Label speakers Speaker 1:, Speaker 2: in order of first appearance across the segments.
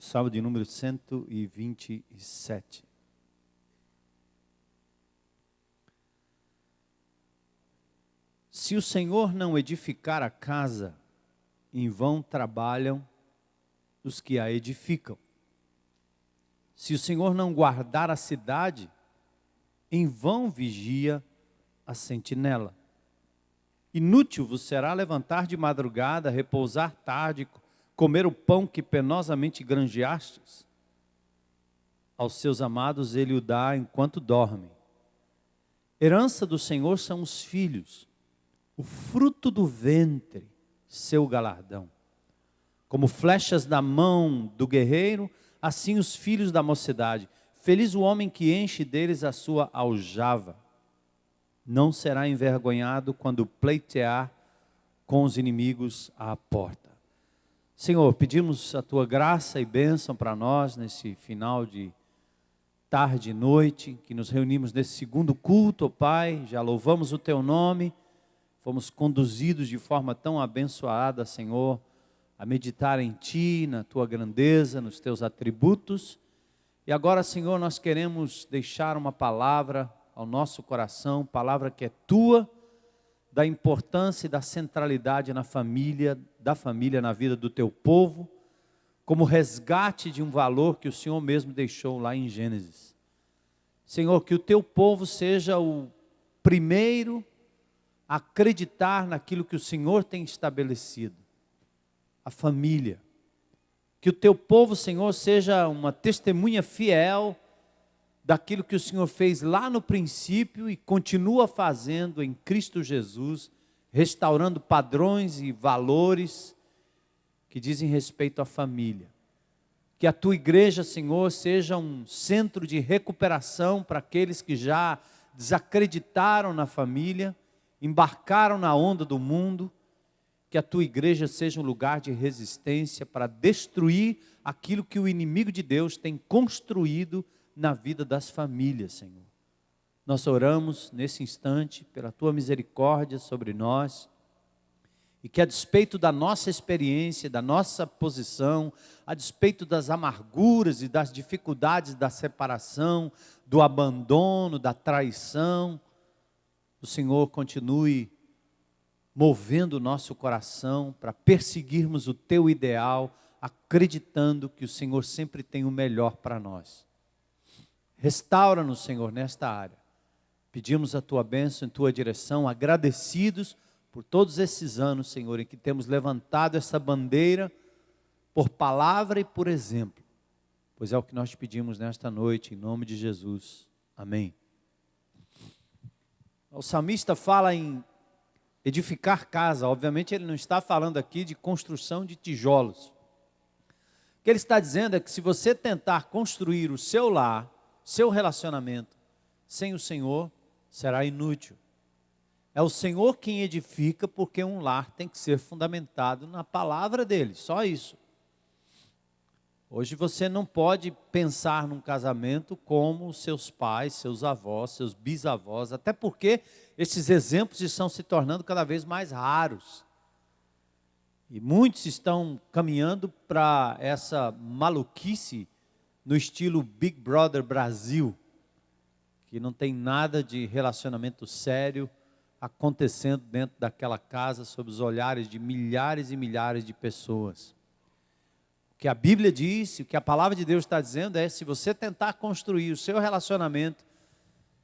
Speaker 1: Salmo de número 127. Se o Senhor não edificar a casa, em vão trabalham os que a edificam. Se o Senhor não guardar a cidade, em vão vigia a sentinela. Inútil vos será levantar de madrugada, repousar tarde, comer o pão que penosamente granjeastes. Aos seus amados ele o dá enquanto dormem. Herança do Senhor são os filhos, o fruto do ventre, seu galardão. Como flechas da mão do guerreiro, assim os filhos da mocidade. Feliz o homem que enche deles a sua aljava. Não será envergonhado quando pleitear com os inimigos à porta. Senhor, pedimos a tua graça e bênção para nós nesse final de tarde e noite, que nos reunimos nesse segundo culto, ó Pai. Já louvamos o teu nome, fomos conduzidos de forma tão abençoada, Senhor, a meditar em ti, na tua grandeza, nos teus atributos. E agora, Senhor, nós queremos deixar uma palavra ao nosso coração, palavra que é tua, da importância e da centralidade na família, da família na vida do teu povo, como resgate de um valor que o Senhor mesmo deixou lá em Gênesis. Senhor, que o teu povo seja o primeiro a acreditar naquilo que o Senhor tem estabelecido, a família. Que o teu povo, Senhor, seja uma testemunha fiel daquilo que o Senhor fez lá no princípio e continua fazendo em Cristo Jesus, restaurando padrões e valores que dizem respeito à família. Que a tua igreja, Senhor, seja um centro de recuperação para aqueles que já desacreditaram na família, embarcaram na onda do mundo. Que a tua igreja seja um lugar de resistência para destruir aquilo que o inimigo de Deus tem construído na vida das famílias, Senhor. Nós oramos nesse instante pela tua misericórdia sobre nós e que a despeito da nossa experiência, da nossa posição, a despeito das amarguras e das dificuldades da separação, do abandono, da traição, o Senhor continue movendo o nosso coração para perseguirmos o teu ideal, acreditando que o Senhor sempre tem o melhor para nós. Restaura-nos, Senhor, nesta área. Pedimos a tua bênção em tua direção, agradecidos por todos esses anos, Senhor, em que temos levantado essa bandeira por palavra e por exemplo. Pois é o que nós te pedimos nesta noite, em nome de Jesus. Amém. O salmista fala em edificar casa. Obviamente ele não está falando aqui de construção de tijolos. O que ele está dizendo é que se você tentar construir o seu lar, seu relacionamento, sem o Senhor, será inútil. É o Senhor quem edifica, porque um lar tem que ser fundamentado na palavra dele, só isso. Hoje você não pode pensar num casamento como seus pais, seus avós, seus bisavós, até porque esses exemplos estão se tornando cada vez mais raros. E muitos estão caminhando para essa maluquice no estilo Big Brother Brasil, que não tem nada de relacionamento sério acontecendo dentro daquela casa, sob os olhares de milhares e milhares de pessoas. O que a Bíblia diz, o que a palavra de Deus está dizendo é, se você tentar construir o seu relacionamento,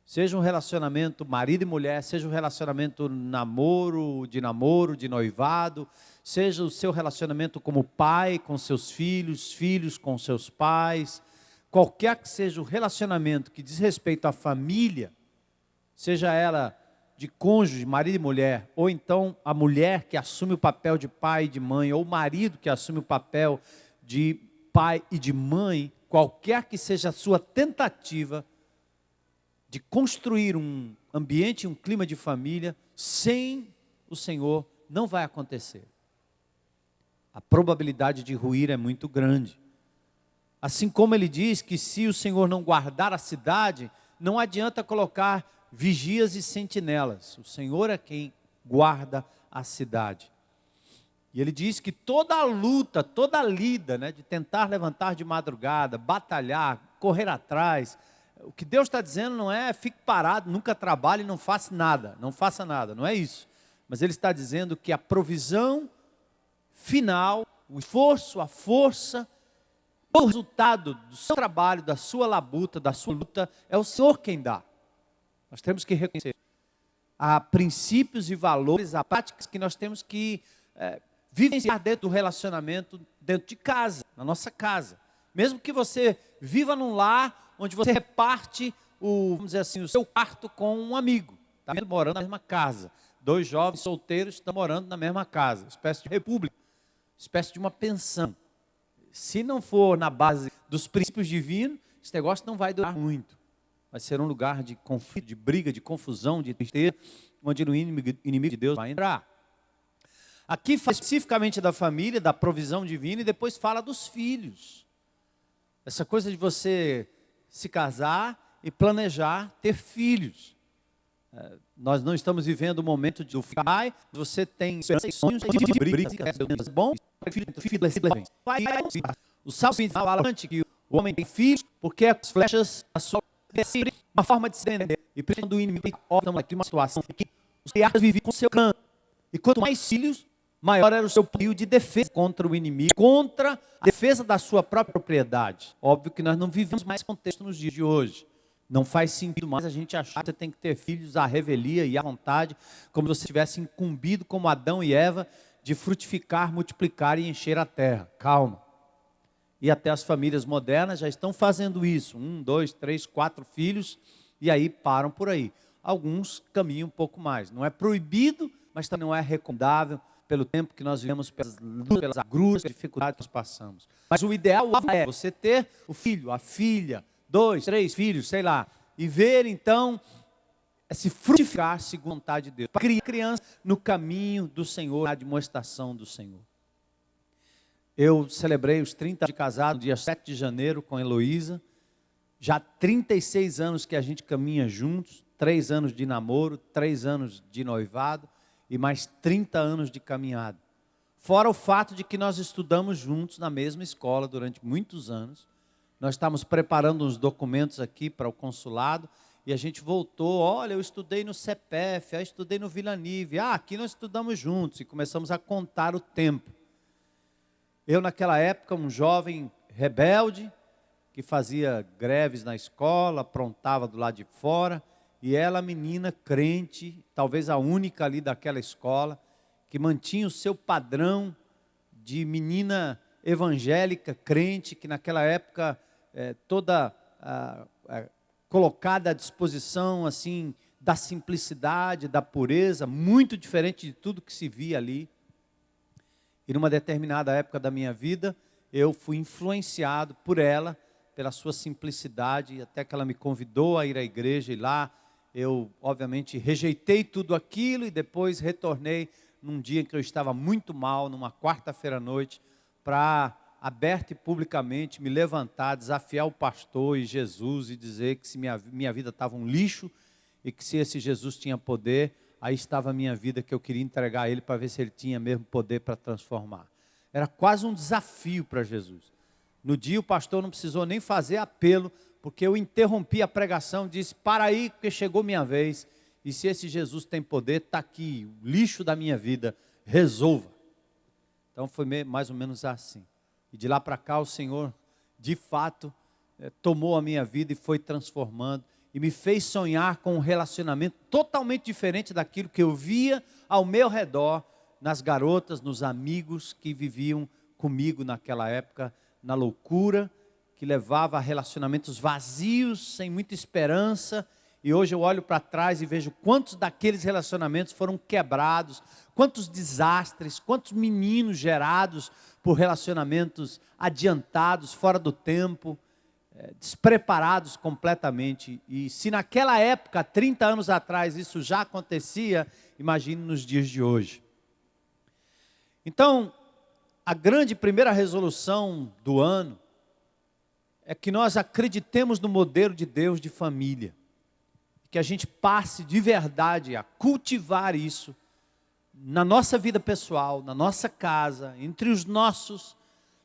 Speaker 1: seja um relacionamento marido e mulher, seja um relacionamento namoro, de noivado, seja o seu relacionamento como pai com seus filhos, filhos com seus pais, qualquer que seja o relacionamento que diz respeito à família, seja ela de cônjuge, marido e mulher, ou então a mulher que assume o papel de pai e de mãe, ou o marido que assume o papel de pai e de mãe, qualquer que seja a sua tentativa de construir um ambiente, um clima de família, sem o Senhor, não vai acontecer. A probabilidade de ruir é muito grande. Assim como ele diz que se o Senhor não guardar a cidade, não adianta colocar vigias e sentinelas. O Senhor é quem guarda a cidade. E ele diz que toda a luta, toda a lida, né, de tentar levantar de madrugada, batalhar, correr atrás, o que Deus está dizendo não é fique parado, nunca trabalhe, não faça nada, não é isso. Mas Ele está dizendo que a provisão final, o esforço, a força, o resultado do seu trabalho, da sua labuta, da sua luta, é o Senhor quem dá. Nós temos que reconhecer. Há princípios e valores, há práticas que nós temos que vivenciar dentro do relacionamento, dentro de casa, na nossa casa. Mesmo que você viva num lar onde você reparte vamos dizer assim, o seu quarto com um amigo, está morando na mesma casa. 2 jovens solteiros estão morando na mesma casa, espécie de república, espécie de uma pensão. Se não for na base dos princípios divinos, esse negócio não vai durar muito. Vai ser um lugar de conflito, de briga, de confusão, de tristeza, onde o inimigo de Deus vai entrar. Aqui fala especificamente da família, da provisão divina, e depois fala dos filhos. Essa coisa de você se casar e planejar ter filhos. Nós não estamos vivendo o momento do pai, você tem sonhos de briga, é bom, o Salmo fala que o homem tem filhos porque as flechas da sua uma forma de se defender. E quando o inimigo estamos aqui uma situação que os criados viviam com seu clã. E quanto mais filhos, maior era o seu poder de defesa contra o inimigo, contra a defesa da sua própria propriedade. Óbvio que nós não vivemos mais contexto nos dias de hoje. Não faz sentido mais a gente achar que você tem que ter filhos à revelia e à vontade, como se você tivesse incumbido, como Adão e Eva, de frutificar, multiplicar e encher a terra. Calma. E até as famílias modernas já estão fazendo isso. 1, 2, 3, 4 filhos, e aí param por aí. Alguns caminham um pouco mais. Não é proibido, mas também não é recomendável pelo tempo que nós vivemos, pelas agruras, pelas dificuldades que nós passamos. Mas o ideal é você ter o filho, a filha, 2, 3 filhos, sei lá, e ver então se frutificar segundo a vontade de Deus. Para criar criança no caminho do Senhor, na demonstração do Senhor. Eu celebrei os 30 anos de casado, no dia 7 de janeiro, com a Heloísa. Já 36 anos que a gente caminha juntos, 3 anos de namoro, 3 anos de noivado e mais 30 anos de caminhada. Fora o fato de que nós estudamos juntos na mesma escola durante muitos anos. Nós estávamos preparando uns documentos aqui para o consulado e a gente voltou, olha, eu estudei no CEPEF, eu estudei no Vila Nive, aqui nós estudamos juntos e começamos a contar o tempo. Eu naquela época, um jovem rebelde, que fazia greves na escola, aprontava do lado de fora, e ela, menina crente, talvez a única ali daquela escola, que mantinha o seu padrão de menina evangélica, crente, que naquela época toda colocada à disposição assim da simplicidade, da pureza, muito diferente de tudo que se via ali. E numa determinada época da minha vida, eu fui influenciado por ela, pela sua simplicidade, até que ela me convidou a ir à igreja, e lá eu, obviamente, rejeitei tudo aquilo e depois retornei num dia em que eu estava muito mal, numa quarta-feira à noite, para, aberto e publicamente, me levantar, desafiar o pastor e Jesus e dizer que se minha vida estava um lixo e que se esse Jesus tinha poder, aí estava a minha vida que eu queria entregar a Ele para ver se Ele tinha mesmo poder para transformar. Era quase um desafio para Jesus. No dia o pastor não precisou nem fazer apelo, porque eu interrompi a pregação, disse, para aí, porque chegou minha vez, e se esse Jesus tem poder, está aqui, o lixo da minha vida, resolva. Então foi mais ou menos assim. E de lá para cá o Senhor, de fato, tomou a minha vida e foi transformando, e me fez sonhar com um relacionamento totalmente diferente daquilo que eu via ao meu redor, nas garotas, nos amigos que viviam comigo naquela época, na loucura, que levava a relacionamentos vazios, sem muita esperança. E hoje eu olho para trás e vejo quantos daqueles relacionamentos foram quebrados, quantos desastres, quantos meninos gerados por relacionamentos adiantados, fora do tempo, despreparados completamente. E se naquela época, 30 anos atrás, isso já acontecia, imagine nos dias de hoje. Então, a grande primeira resolução do ano é que nós acreditemos no modelo de Deus de família. Que a gente passe de verdade a cultivar isso na nossa vida pessoal, na nossa casa, entre os nossos,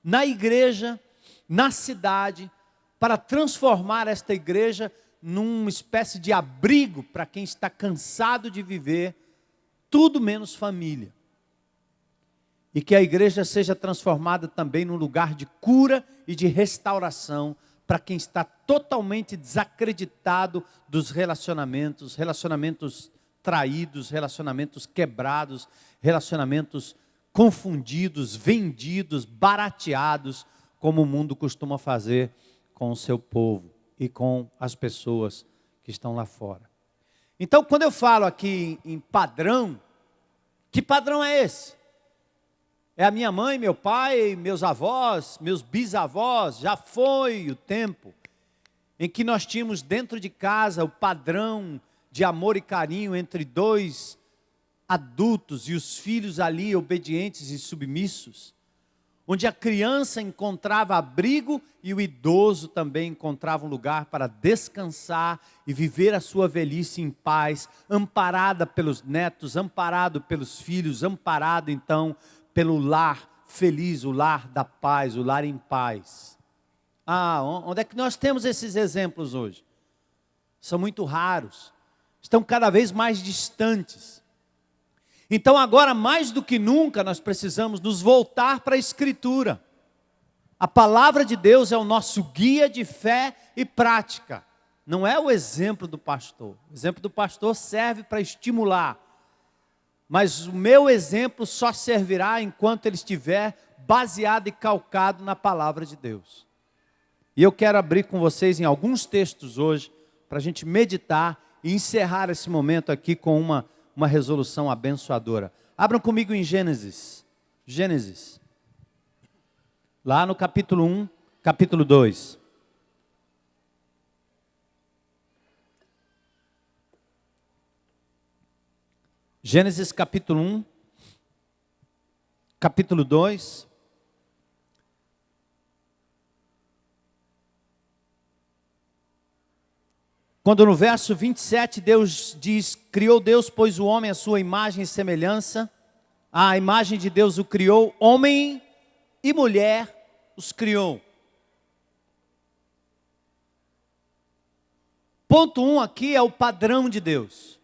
Speaker 1: na igreja, na cidade, para transformar esta igreja numa espécie de abrigo para quem está cansado de viver tudo menos família. E que a igreja seja transformada também num lugar de cura e de restauração para quem está totalmente desacreditado dos relacionamentos traídos, relacionamentos quebrados, relacionamentos confundidos, vendidos, barateados, como o mundo costuma fazer com o seu povo e com as pessoas que estão lá fora. Então, quando eu falo aqui em padrão, que padrão é esse? É a minha mãe, meu pai, meus avós, meus bisavós. Já foi o tempo em que nós tínhamos dentro de casa o padrão de amor e carinho entre dois adultos e os filhos ali obedientes e submissos, onde a criança encontrava abrigo e o idoso também encontrava um lugar para descansar e viver a sua velhice em paz, amparada pelos netos, amparado pelos filhos, amparado então pelo lar feliz, o lar da paz, o lar em paz. Onde é que nós temos esses exemplos hoje? São muito raros, estão cada vez mais distantes. Então agora mais do que nunca nós precisamos nos voltar para a Escritura. A palavra de Deus é o nosso guia de fé e prática. Não é o exemplo do pastor. O exemplo do pastor serve para estimular. Mas o meu exemplo só servirá enquanto ele estiver baseado e calcado na palavra de Deus. E eu quero abrir com vocês em alguns textos hoje, para a gente meditar e encerrar esse momento aqui com uma resolução abençoadora. Abram comigo em Gênesis. Gênesis. Lá no capítulo 1, capítulo 2. Gênesis capítulo 1, capítulo 2. Quando no verso 27 Deus diz: criou Deus, pois o homem à sua imagem e semelhança, a imagem de Deus o criou, homem e mulher os criou. Ponto 1 aqui é o padrão de Deus.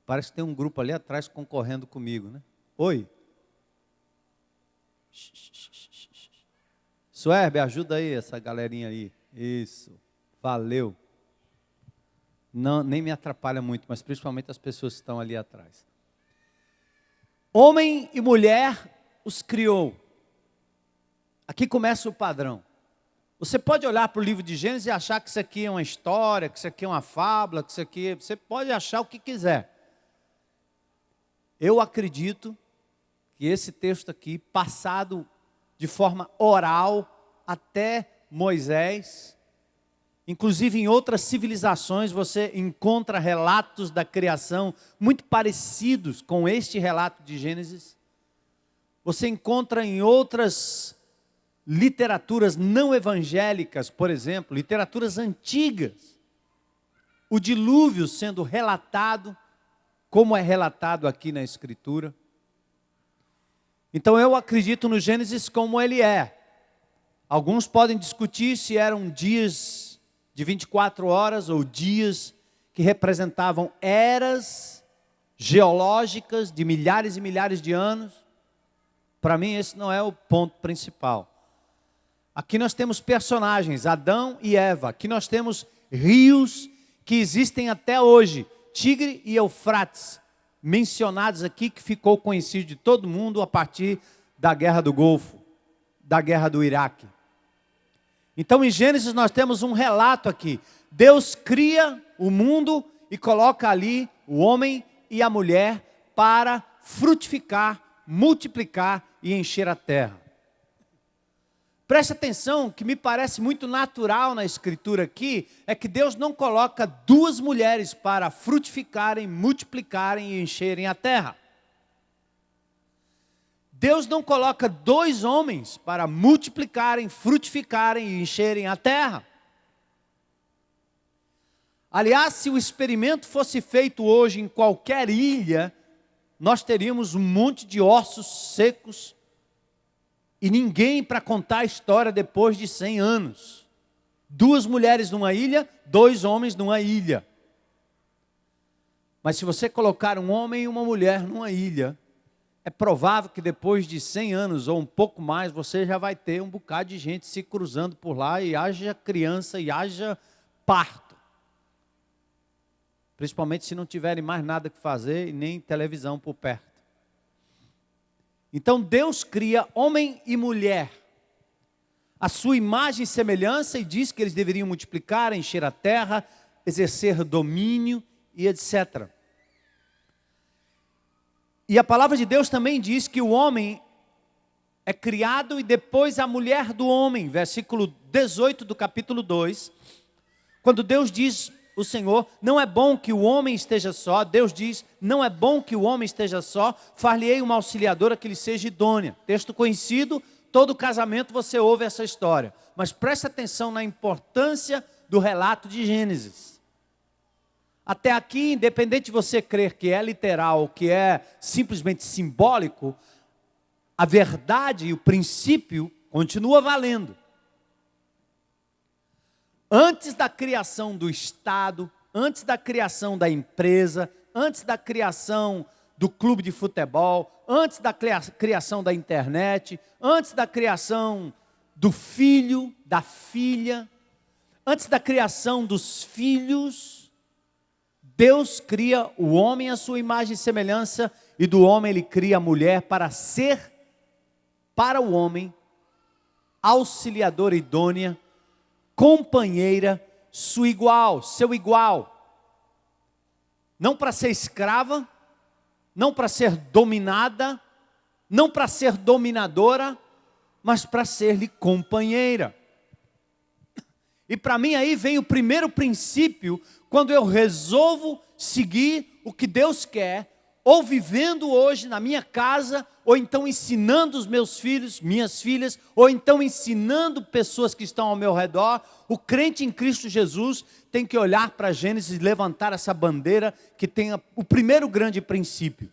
Speaker 1: Parece que tem um grupo ali atrás concorrendo comigo, né? Oi. Suerbe, ajuda aí essa galerinha aí. Isso, valeu. Não, nem me atrapalha muito, mas principalmente as pessoas que estão ali atrás. Homem e mulher os criou. Aqui começa o padrão. Você pode olhar para o livro de Gênesis e achar que isso aqui é uma história, que isso aqui é uma fábula, que isso aqui... Você pode achar o que quiser. Eu acredito que esse texto aqui, passado de forma oral até Moisés, inclusive em outras civilizações você encontra relatos da criação muito parecidos com este relato de Gênesis. Você encontra em outras literaturas não evangélicas, por exemplo, literaturas antigas, o dilúvio sendo relatado, como é relatado aqui na Escritura. Então eu acredito no Gênesis como ele é. Alguns podem discutir se eram dias de 24 horas ou dias que representavam eras geológicas de milhares e milhares de anos. Para mim esse não é o ponto principal. Aqui nós temos personagens, Adão e Eva. Aqui nós temos rios que existem até hoje. Tigre e Eufrates, mencionados aqui, que ficou conhecido de todo mundo a partir da Guerra do Golfo, da Guerra do Iraque. Então em Gênesis nós temos um relato aqui. Deus cria o mundo e coloca ali o homem e a mulher para frutificar, multiplicar e encher a terra. Preste atenção, que me parece muito natural na Escritura aqui, é que Deus não coloca duas mulheres para frutificarem, multiplicarem e encherem a terra. Deus não coloca dois homens para multiplicarem, frutificarem e encherem a terra. Aliás, se o experimento fosse feito hoje em qualquer ilha, nós teríamos um monte de ossos secos e ninguém para contar a história depois de 100 anos. 2 mulheres numa ilha, 2 homens numa ilha. Mas se você colocar um homem e uma mulher numa ilha, é provável que depois de 100 anos ou um pouco mais, você já vai ter um bocado de gente se cruzando por lá e haja criança e haja parto. Principalmente se não tiverem mais nada que fazer e nem televisão por perto. Então Deus cria homem e mulher, a sua imagem e semelhança, e diz que eles deveriam multiplicar, encher a terra, exercer domínio e etc. E a palavra de Deus também diz que o homem é criado e depois a mulher do homem. Versículo 18 do capítulo 2. Quando Deus diz, o Senhor, não é bom que o homem esteja só. Deus diz, não é bom que o homem esteja só. Far-lhe-ei uma auxiliadora que lhe seja idônea. Texto conhecido, todo casamento você ouve essa história. Mas preste atenção na importância do relato de Gênesis. Até aqui, independente de você crer que é literal ou que é simplesmente simbólico, a verdade e o princípio continua valendo. Antes da criação do Estado, antes da criação da empresa, antes da criação do clube de futebol, antes da criação da internet, antes da criação do filho, da filha, antes da criação dos filhos, Deus cria o homem à sua imagem e semelhança, e do homem ele cria a mulher para ser, para o homem, auxiliadora idônea, companheira, sua igual, seu igual. Não para ser escrava, não para ser dominada, não para ser dominadora, mas para ser-lhe companheira. E para mim aí vem o primeiro princípio, quando eu resolvo seguir o que Deus quer, ou vivendo hoje na minha casa, ou então ensinando os meus filhos, minhas filhas, ou então ensinando pessoas que estão ao meu redor. O crente em Cristo Jesus tem que olhar para Gênesis e levantar essa bandeira que tem o primeiro grande princípio.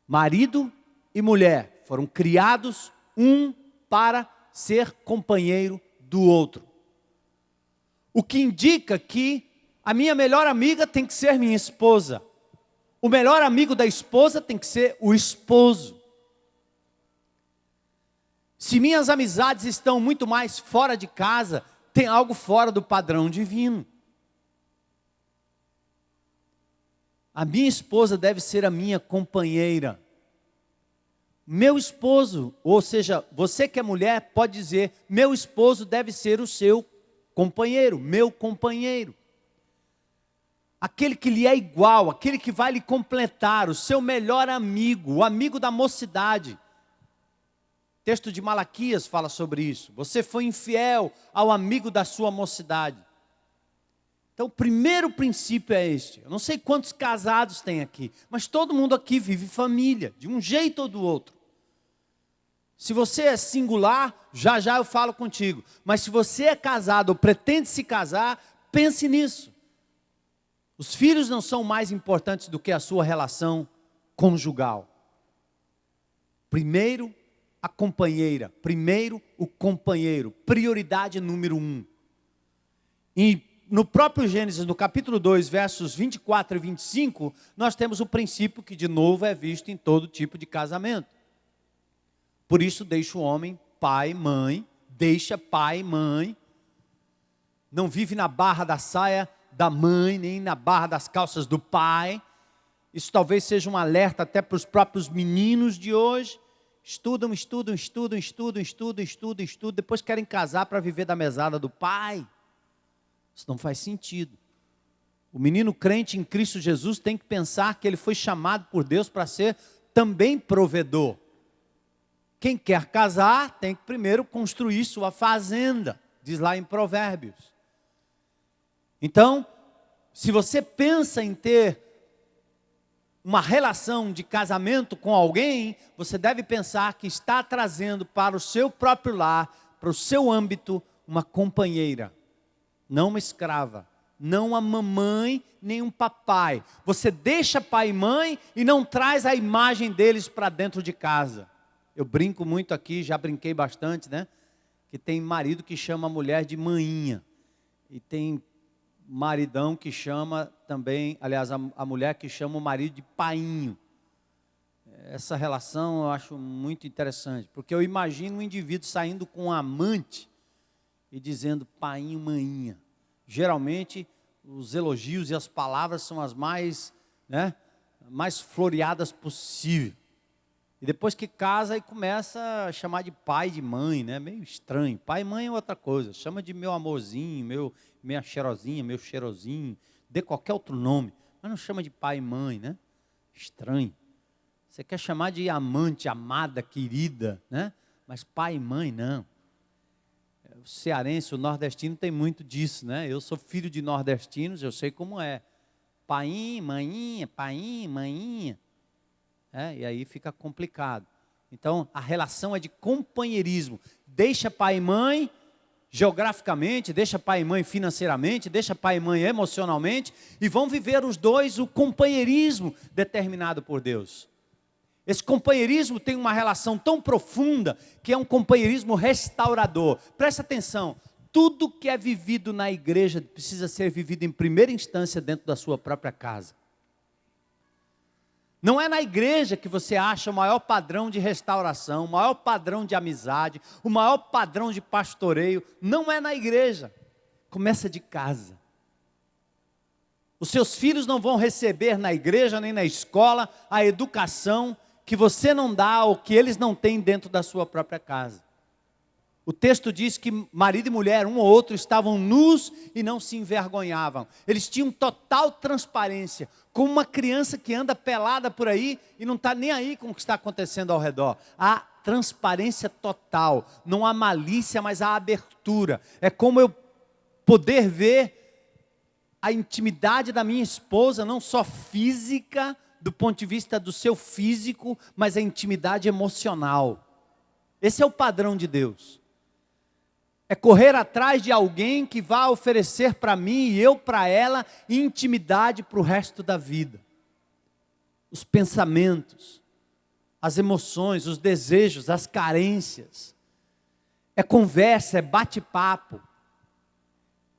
Speaker 1: Marido e mulher foram criados um para ser companheiro do outro. O que indica que a minha melhor amiga tem que ser minha esposa. O melhor amigo da esposa tem que ser o esposo. Se minhas amizades estão muito mais fora de casa, tem algo fora do padrão divino. A minha esposa deve ser a minha companheira. Meu esposo, ou seja, você que é mulher pode dizer, meu esposo deve ser o seu companheiro, meu companheiro. Aquele que lhe é igual, aquele que vai lhe completar, o seu melhor amigo, o amigo da mocidade. O texto de Malaquias fala sobre isso. Você foi infiel ao amigo da sua mocidade. Então, o primeiro princípio é este. Eu não sei quantos casados tem aqui, mas todo mundo aqui vive família, de um jeito ou do outro. Se você é singular, já já eu falo contigo. Mas se você é casado ou pretende se casar, pense nisso. Os filhos não são mais importantes do que a sua relação conjugal. Primeiro, a companheira. Primeiro, o companheiro. Prioridade número 1. E no próprio Gênesis, no capítulo 2, versos 24 e 25, nós temos o princípio que de novo é visto em todo tipo de casamento. Por isso deixa o homem, pai, mãe, deixa pai, mãe, não vive na barra da saia da mãe, nem na barra das calças do pai. Isso talvez seja um alerta até para os próprios meninos de hoje. Estudam, depois querem casar para viver da mesada do pai. Isso não faz sentido. O menino crente em Cristo Jesus tem que pensar que ele foi chamado por Deus para ser também provedor. Quem quer casar tem que primeiro construir sua fazenda, diz lá em Provérbios. Então, se você pensa em ter uma relação de casamento com alguém, você deve pensar que está trazendo para o seu próprio lar, para o seu âmbito, uma companheira, não uma escrava, não a mamãe nem um papai. Você deixa pai e mãe e não traz a imagem deles para dentro de casa. Eu brinco muito aqui, já brinquei bastante, né? Que tem marido que chama a mulher de maninha. E tem maridão que chama também, aliás, a mulher que chama o marido de painho. Essa relação eu acho muito interessante, porque eu imagino um indivíduo saindo com um amante e dizendo painho, maninha. Geralmente, os elogios e as palavras são as mais floreadas possível. E depois que casa, aí começa a chamar de pai, de mãe, né? Meio estranho. Pai e mãe é outra coisa. Chama de meu amorzinho, minha cheirosinha, meu cheirosinho. Dê qualquer outro nome. Mas não chama de pai e mãe, né? Estranho. Você quer chamar de amante, amada, querida, né? Mas pai e mãe, não. O cearense, o nordestino tem muito disso, né? Eu sou filho de nordestinos, eu sei como é. Painho, maninha, painho, maninha. E aí fica complicado. Então, a relação é de companheirismo. Deixa pai e mãe geograficamente, deixa pai e mãe financeiramente, deixa pai e mãe emocionalmente, e vão viver os dois o companheirismo determinado por Deus. Esse companheirismo tem uma relação tão profunda, que é um companheirismo restaurador. Presta atenção, tudo que é vivido na igreja precisa ser vivido em primeira instância dentro da sua própria casa. Não é na igreja que você acha o maior padrão de restauração, o maior padrão de amizade, o maior padrão de pastoreio. Não é na igreja. Começa de casa. Os seus filhos não vão receber na igreja nem na escola a educação que você não dá ou que eles não têm dentro da sua própria casa. O texto diz que marido e mulher, um ou outro, estavam nus e não se envergonhavam. Eles tinham total transparência, como uma criança que anda pelada por aí e não está nem aí com o que está acontecendo ao redor. Há transparência total, não há malícia, mas há abertura. É como eu poder ver a intimidade da minha esposa, não só física, do ponto de vista do seu físico, mas a intimidade emocional. Esse é o padrão de Deus. É correr atrás de alguém que vá oferecer para mim e eu para ela intimidade para o resto da vida. Os pensamentos, as emoções, os desejos, as carências. É conversa, é bate-papo.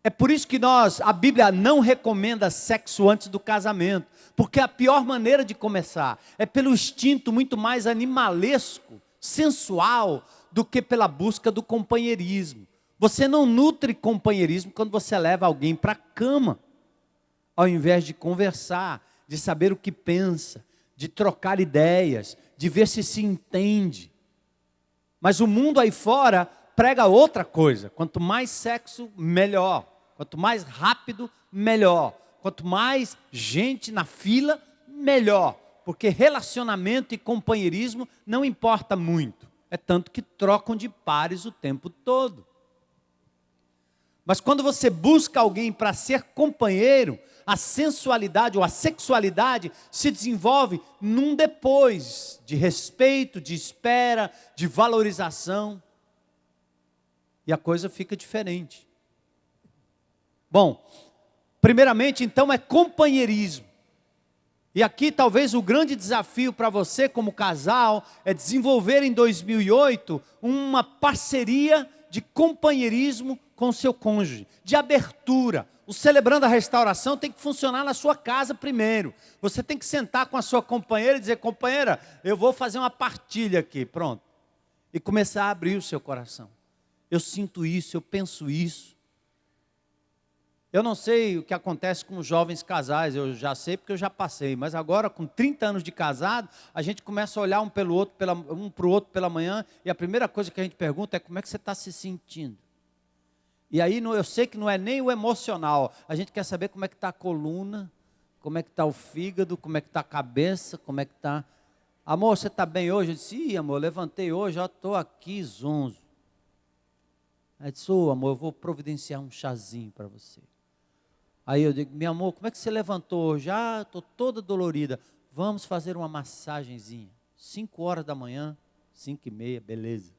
Speaker 1: É por isso que a Bíblia não recomenda sexo antes do casamento, porque a pior maneira de começar é pelo instinto muito mais animalesco, sensual, do que pela busca do companheirismo. Você não nutre companheirismo quando você leva alguém para a cama, ao invés de conversar, de saber o que pensa, de trocar ideias, de ver se entende. Mas o mundo aí fora prega outra coisa. Quanto mais sexo, melhor. Quanto mais rápido, melhor. Quanto mais gente na fila, melhor. Porque relacionamento e companheirismo não importa muito. É tanto que trocam de pares o tempo todo. Mas quando você busca alguém para ser companheiro, a sensualidade ou a sexualidade se desenvolve num depois de respeito, de espera, de valorização. E a coisa fica diferente. Bom, primeiramente então é companheirismo. E aqui talvez o grande desafio para você como casal é desenvolver em 2008 uma parceria de companheirismo com o seu cônjuge, de abertura. O Celebrando a Restauração tem que funcionar na sua casa primeiro. Você tem que sentar com a sua companheira e dizer: companheira, eu vou fazer uma partilha aqui, pronto. E começar a abrir o seu coração. Eu sinto isso, eu penso isso. Eu não sei o que acontece com os jovens casais, eu já sei porque eu já passei, mas agora com 30 anos de casado, a gente começa a olhar um para o outro pela manhã, e a primeira coisa que a gente pergunta é: como é que você está se sentindo? E aí eu sei que não é nem o emocional, a gente quer saber como é que está a coluna, como é que está o fígado, como é que está a cabeça, como é que está... Amor, você está bem hoje? Eu disse: amor, levantei hoje, já estou aqui zonzo. Aí disse: amor, eu vou providenciar um chazinho para você. Aí eu digo: meu amor, como é que você levantou hoje? Estou toda dolorida. Vamos fazer uma massagenzinha. 5 horas da manhã, 5h30, beleza.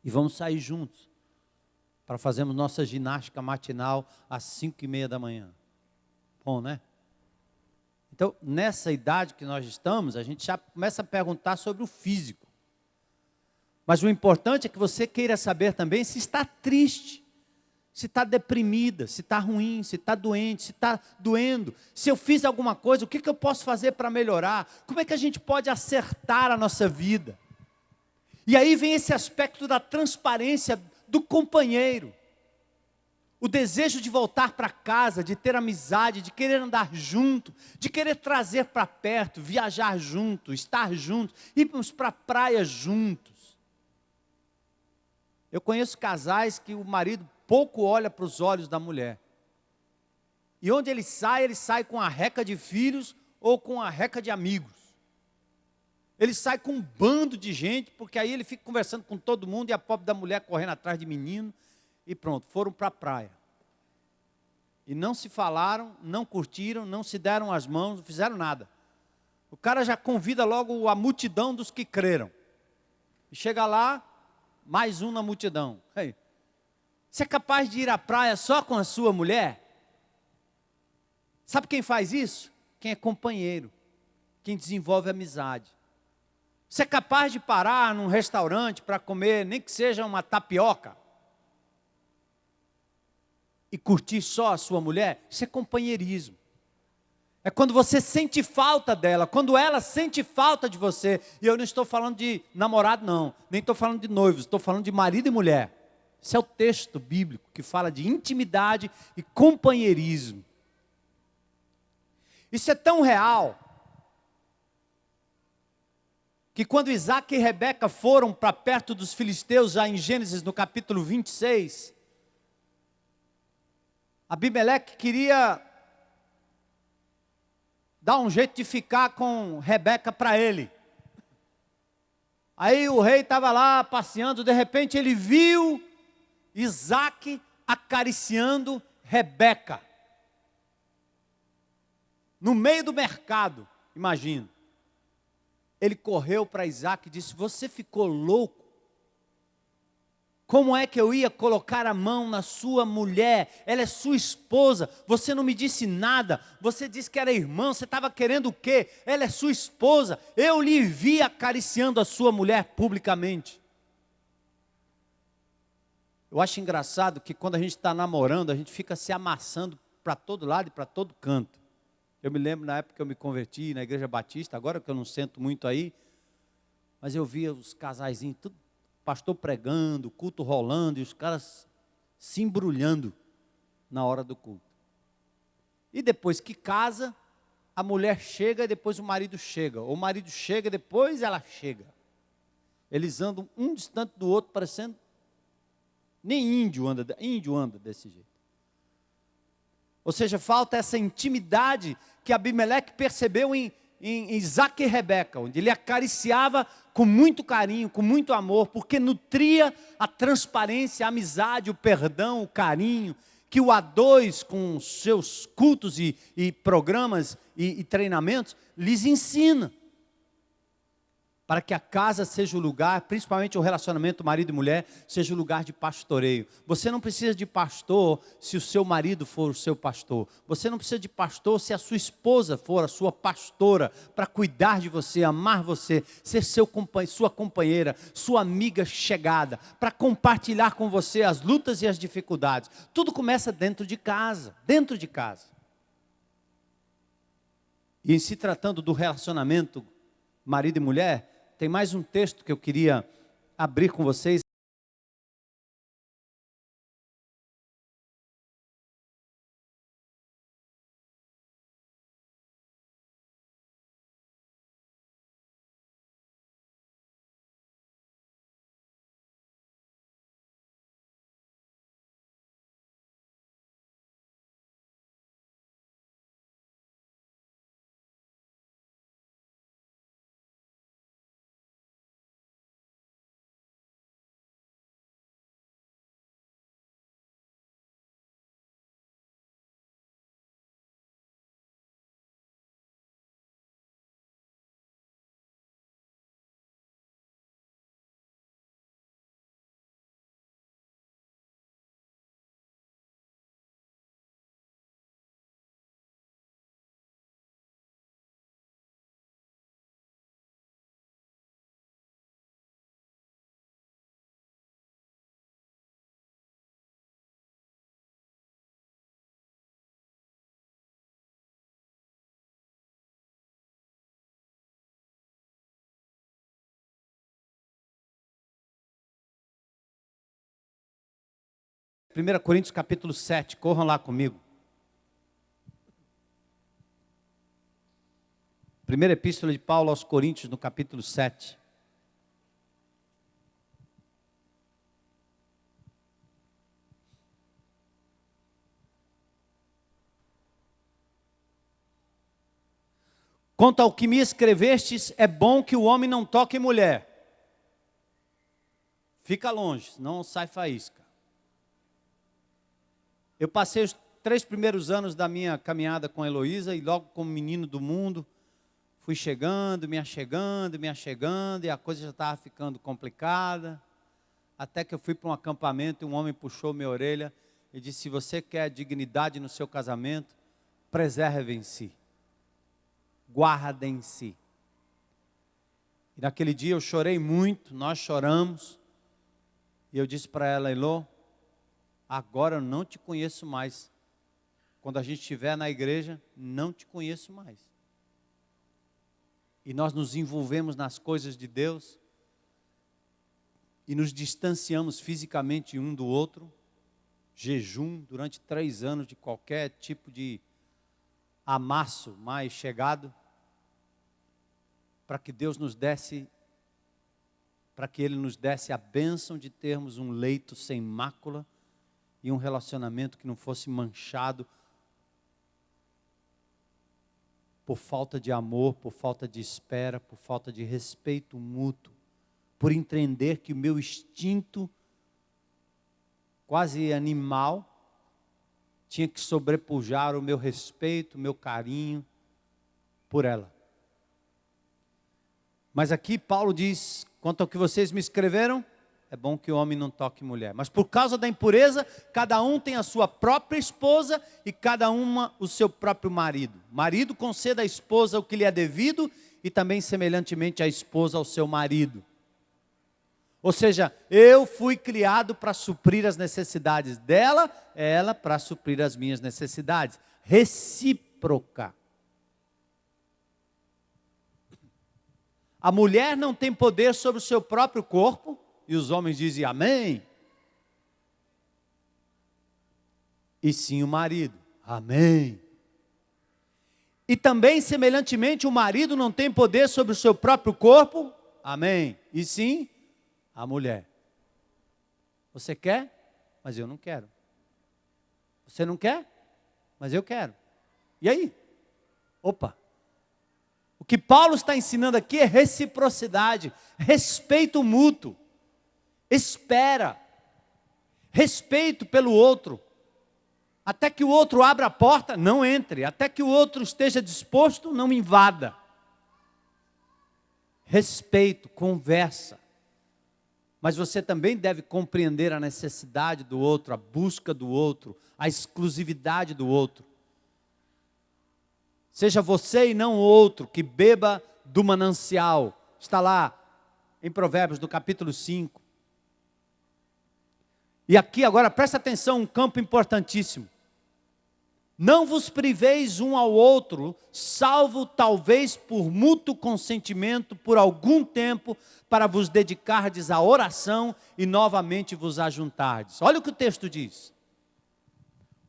Speaker 1: E vamos sair juntos. para fazermos nossa ginástica matinal às 5h30 da manhã. Bom, né? Então, nessa idade que nós estamos, a gente já começa a perguntar sobre o físico. Mas o importante é que você queira saber também se está triste, se está deprimida, se está ruim, se está doente, se está doendo. Se eu fiz alguma coisa, o que eu posso fazer para melhorar? Como é que a gente pode acertar a nossa vida? E aí vem esse aspecto da transparência do companheiro. O desejo de voltar para casa, de ter amizade, de querer andar junto, de querer trazer para perto, viajar junto, estar junto, irmos para a praia juntos. Eu conheço casais que o marido pouco olha para os olhos da mulher. E onde ele sai com a reca de filhos ou com a reca de amigos. Ele sai com um bando de gente, porque aí ele fica conversando com todo mundo e a pobre da mulher correndo atrás de menino. E pronto, foram para a praia. E não se falaram, não curtiram, não se deram as mãos, não fizeram nada. O cara já convida logo a multidão dos que creram. E chega lá, mais um na multidão. Hey, você é capaz de ir à praia só com a sua mulher? Sabe quem faz isso? Quem é companheiro, quem desenvolve amizade. Você é capaz de parar num restaurante para comer, nem que seja uma tapioca, e curtir só a sua mulher? Isso é companheirismo. É quando você sente falta dela, quando ela sente falta de você. E eu não estou falando de namorado não, nem estou falando de noivos, estou falando de marido e mulher. Esse é o texto bíblico que fala de intimidade e companheirismo. Isso é tão real, que quando Isaac e Rebeca foram para perto dos filisteus, já em Gênesis no capítulo 26, Abimeleque queria dar um jeito de ficar com Rebeca para ele. Aí o rei estava lá passeando, de repente ele viu Isaac acariciando Rebeca. No meio do mercado, imagina. Ele correu para Isaac e disse: você ficou louco? Como é que eu ia colocar a mão na sua mulher? Ela é sua esposa, você não me disse nada, você disse que era irmão, você estava querendo o quê? Ela é sua esposa, eu lhe vi acariciando a sua mulher publicamente. Eu acho engraçado que quando a gente está namorando, a gente fica se amassando para todo lado e para todo canto. Eu me lembro na época que eu me converti na Igreja Batista, agora que eu não sento muito aí, mas eu via os casaizinhos, tudo, pastor pregando, culto rolando, e os caras se embrulhando na hora do culto. E depois que casa, a mulher chega e depois o marido chega. Ou o marido chega e depois ela chega. Eles andam um distante do outro, parecendo... Nem índio anda desse jeito. Ou seja, falta essa intimidade que Abimeleque percebeu em Isaac e Rebeca, onde ele acariciava com muito carinho, com muito amor, porque nutria a transparência, a amizade, o perdão, o carinho, que o A2, com seus cultos e programas e treinamentos, lhes ensina. Para que a casa seja o lugar, principalmente o relacionamento marido e mulher, seja o lugar de pastoreio. Você não precisa de pastor se o seu marido for o seu pastor. Você não precisa de pastor se a sua esposa for a sua pastora, para cuidar de você, amar você, ser sua companheira, sua amiga chegada, para compartilhar com você as lutas e as dificuldades. Tudo começa dentro de casa, dentro de casa. E em se tratando do relacionamento marido e mulher, tem mais um texto que eu queria abrir com vocês. 1 Coríntios capítulo 7, corram lá comigo. Primeira epístola de Paulo aos Coríntios, no capítulo 7. Quanto ao que me escrevestes, é bom que o homem não toque mulher. Fica longe, senão sai faísca. Eu passei os 3 primeiros anos da minha caminhada com a Heloísa, e logo como menino do mundo, fui chegando, me achegando, e a coisa já estava ficando complicada. Até que eu fui para um acampamento e um homem puxou minha orelha e disse: se você quer dignidade no seu casamento, preserve-se. Guardem-se. E naquele dia eu chorei muito, nós choramos. E eu disse para ela: Elô, agora eu não te conheço mais. Quando a gente estiver na igreja, não te conheço mais. E nós nos envolvemos nas coisas de Deus. E nos distanciamos fisicamente um do outro. Jejum durante 3 anos de qualquer tipo de amasso mais chegado. Para que Deus nos desse, para que Ele nos desse a bênção de termos um leito sem mácula e um relacionamento que não fosse manchado por falta de amor, por falta de espera, por falta de respeito mútuo, por entender que o meu instinto quase animal tinha que sobrepujar o meu respeito, o meu carinho por ela. Mas aqui Paulo diz: quanto ao que vocês me escreveram, é bom que o homem não toque mulher. Mas por causa da impureza, cada um tem a sua própria esposa e cada uma o seu próprio marido. Marido, conceda à esposa o que lhe é devido e também semelhantemente a esposa ao seu marido. Ou seja, eu fui criado para suprir as necessidades dela, ela para suprir as minhas necessidades. Recíproca. A mulher não tem poder sobre o seu próprio corpo, e os homens dizem amém. E sim o marido, amém. E também, semelhantemente, o marido não tem poder sobre o seu próprio corpo, amém. E sim a mulher. Você quer, mas eu não quero. Você não quer, mas eu quero. E aí? Opa! O que Paulo está ensinando aqui é reciprocidade, respeito mútuo, espera, respeito pelo outro. Até que o outro abra a porta, não entre. Até que o outro esteja disposto, não invada. Respeito, conversa. Mas você também deve compreender a necessidade do outro, a busca do outro, a exclusividade do outro. Seja você e não o outro que beba do manancial. Está lá em Provérbios, no capítulo 5. E aqui agora, presta atenção, um campo importantíssimo. Não vos priveis um ao outro, salvo talvez por mútuo consentimento, por algum tempo, para vos dedicardes à oração e novamente vos ajuntardes. Olha o que o texto diz.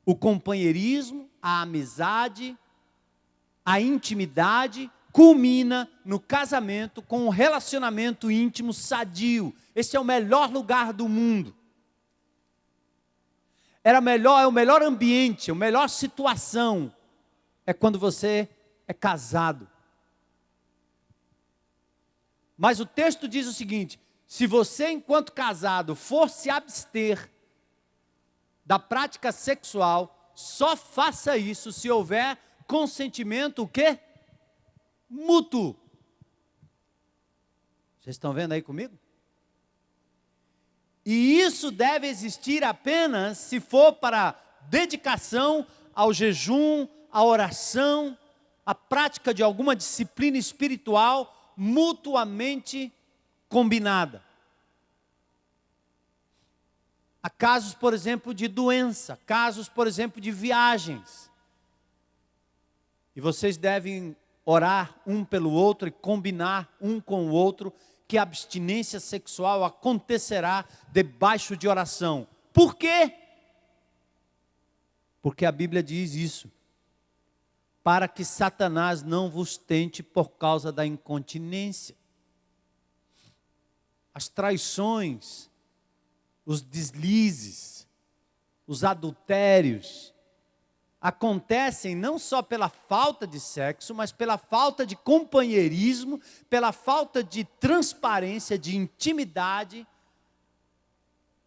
Speaker 1: O companheirismo, a amizade, a intimidade culmina no casamento com um relacionamento íntimo sadio. Esse é o melhor lugar do mundo. É o melhor ambiente, a melhor situação é quando você é casado. Mas o texto diz o seguinte: se você, enquanto casado, for se abster da prática sexual, só faça isso se houver consentimento, o quê? Mútuo. Vocês estão vendo aí comigo? E isso deve existir apenas se for para dedicação ao jejum, à oração, à prática de alguma disciplina espiritual mutuamente combinada. Há casos, por exemplo, de doença, casos, por exemplo, de viagens. E vocês devem orar um pelo outro e combinar um com o outro que a abstinência sexual acontecerá debaixo de oração. Por quê? Porque a Bíblia diz isso. Para que Satanás não vos tente por causa da incontinência. As traições, os deslizes, os adultérios, acontecem não só pela falta de sexo, mas pela falta de companheirismo, pela falta de transparência, de intimidade,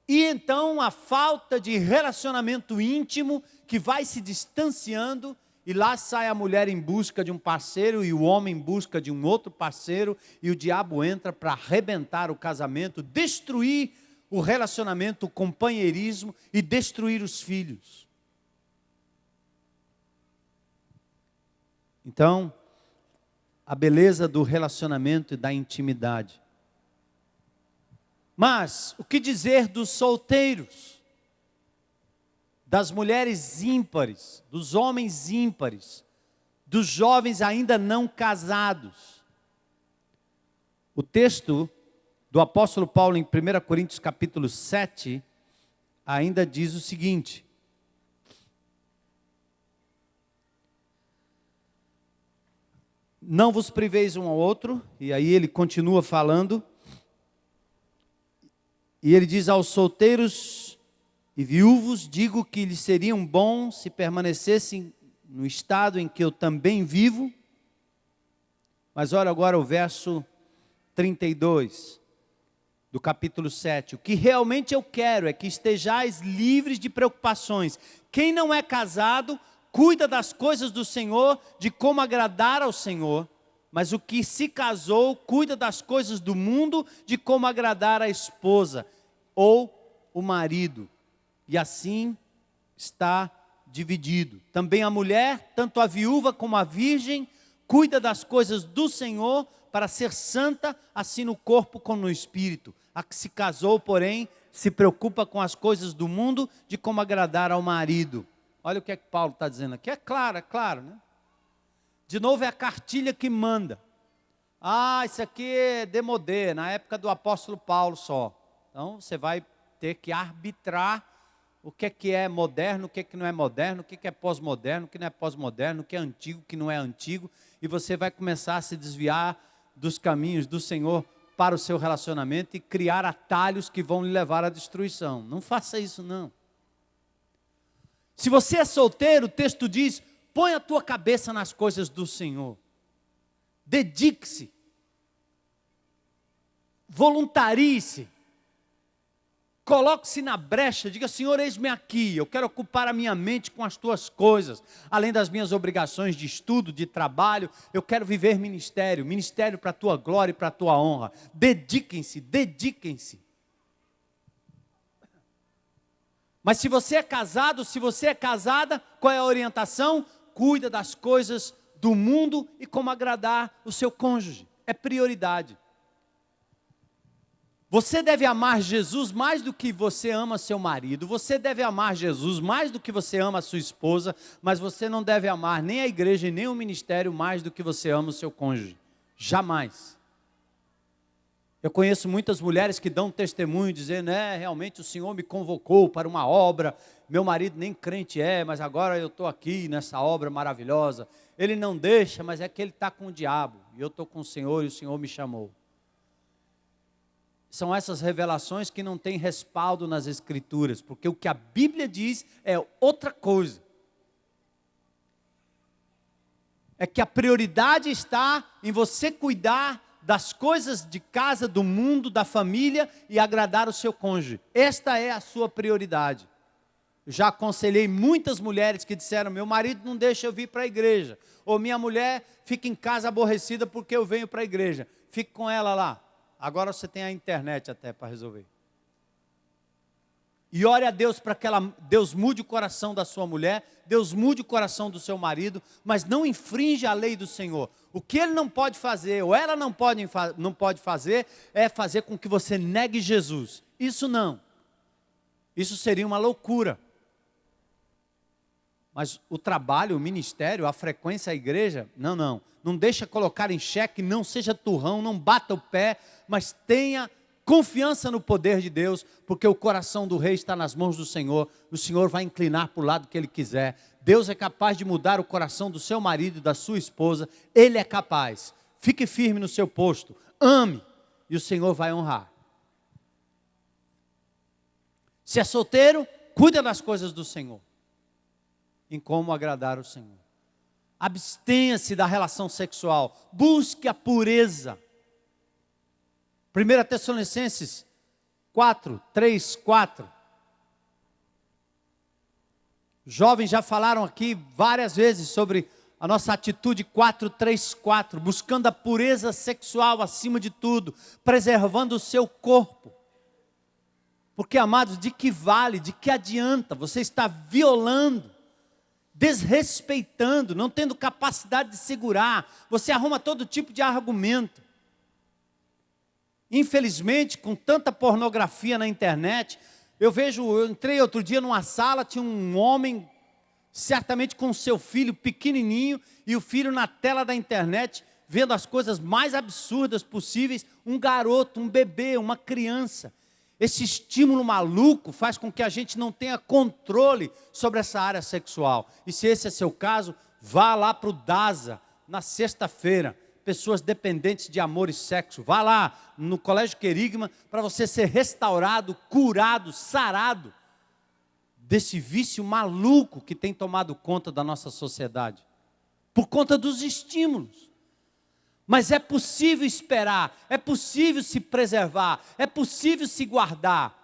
Speaker 1: e então a falta de relacionamento íntimo que vai se distanciando, e lá sai a mulher em busca de um parceiro e o homem em busca de um outro parceiro, e o diabo entra para arrebentar o casamento, destruir o relacionamento, o companheirismo e destruir os filhos. Então, a beleza do relacionamento e da intimidade. Mas, o que dizer dos solteiros? Das mulheres ímpares, dos homens ímpares, dos jovens ainda não casados? O texto do apóstolo Paulo em 1 Coríntios capítulo 7, ainda diz o seguinte: não vos priveis um ao outro, e aí ele continua falando, e ele diz: aos solteiros e viúvos digo que lhes seriam bom se permanecessem no estado em que eu também vivo. Mas olha agora o verso 32 do capítulo 7. O que realmente eu quero é que estejais livres de preocupações. Quem não é casado, cuida das coisas do Senhor, de como agradar ao Senhor. Mas o que se casou, cuida das coisas do mundo, de como agradar a esposa ou o marido. E assim está dividido. Também a mulher, tanto a viúva como a virgem, cuida das coisas do Senhor para ser santa, assim no corpo como no espírito. A que se casou, porém, se preocupa com as coisas do mundo, de como agradar ao marido. Olha o que é que Paulo está dizendo aqui. É claro, né? De novo é a cartilha que manda. Isso aqui é demodê, na época do apóstolo Paulo só. Então você vai ter que arbitrar o que é moderno, o que não é moderno, o que é pós-moderno, o que não é pós-moderno, o que é antigo, o que não é antigo, e você vai começar a se desviar dos caminhos do Senhor para o seu relacionamento e criar atalhos que vão lhe levar à destruição. Não faça isso não. Se você é solteiro, o texto diz: põe a tua cabeça nas coisas do Senhor. Dedique-se. Voluntarie-se. Coloque-se na brecha, diga: Senhor, eis-me aqui, eu quero ocupar a minha mente com as tuas coisas, além das minhas obrigações de estudo, de trabalho, eu quero viver ministério para a tua glória e para a tua honra. Dediquem-se. Mas se você é casado, se você é casada, qual é a orientação? Cuida das coisas do mundo e como agradar o seu cônjuge, é prioridade. Você deve amar Jesus mais do que você ama seu marido. Você deve amar Jesus mais do que você ama a sua esposa. Mas você não deve amar nem a igreja e nem o ministério mais do que você ama o seu cônjuge. Jamais. Eu conheço muitas mulheres que dão testemunho dizendo: realmente o Senhor me convocou para uma obra. Meu marido nem crente é, mas agora eu estou aqui nessa obra maravilhosa. Ele não deixa, mas é que ele está com o diabo. E eu estou com o Senhor e o Senhor me chamou. São essas revelações que não têm respaldo nas Escrituras, porque o que a Bíblia diz é outra coisa. É que a prioridade está em você cuidar das coisas de casa, do mundo, da família e agradar o seu cônjuge. Esta é a sua prioridade. Eu já aconselhei muitas mulheres que disseram: meu marido não deixa eu vir para a igreja, ou minha mulher fica em casa aborrecida porque eu venho para a igreja. Fique com ela lá. Agora você tem a internet até para resolver. E ore a Deus para que Deus mude o coração da sua mulher, Deus mude o coração do seu marido, mas não infrinja a lei do Senhor. O que ele não pode fazer, ou ela não pode fazer, é fazer com que você negue Jesus. Isso não. Isso seria uma loucura. Mas o trabalho, o ministério, a frequência à igreja, não deixa colocar em xeque, não seja turrão, não bata o pé, mas tenha confiança no poder de Deus, porque o coração do rei está nas mãos do Senhor. O Senhor vai inclinar para o lado que Ele quiser. Deus é capaz de mudar o coração do seu marido e da sua esposa. Ele é capaz. Fique firme no seu posto. Ame. E o Senhor vai honrar. Se é solteiro, cuida das coisas do Senhor. Em como agradar o Senhor. Abstenha-se da relação sexual. Busque a pureza. 1 Tessalonicenses 4, 3, 4. Jovens já falaram aqui várias vezes sobre a nossa atitude 4, 3, 4. Buscando a pureza sexual acima de tudo. Preservando o seu corpo. Porque, amados, de que vale, de que adianta? Você está violando, desrespeitando, não tendo capacidade de segurar. Você arruma todo tipo de argumento. Infelizmente, com tanta pornografia na internet, eu entrei outro dia numa sala, tinha um homem, certamente com seu filho pequenininho, e o filho na tela da internet, vendo as coisas mais absurdas possíveis, um garoto, um bebê, uma criança. Esse estímulo maluco faz com que a gente não tenha controle sobre essa área sexual. E se esse é seu caso, vá lá para o DASA, na sexta-feira. Pessoas dependentes de amor e sexo. Vá lá no Colégio Querigma para você ser restaurado, curado, sarado desse vício maluco que tem tomado conta da nossa sociedade. Por conta dos estímulos. Mas é possível esperar, é possível se preservar, é possível se guardar.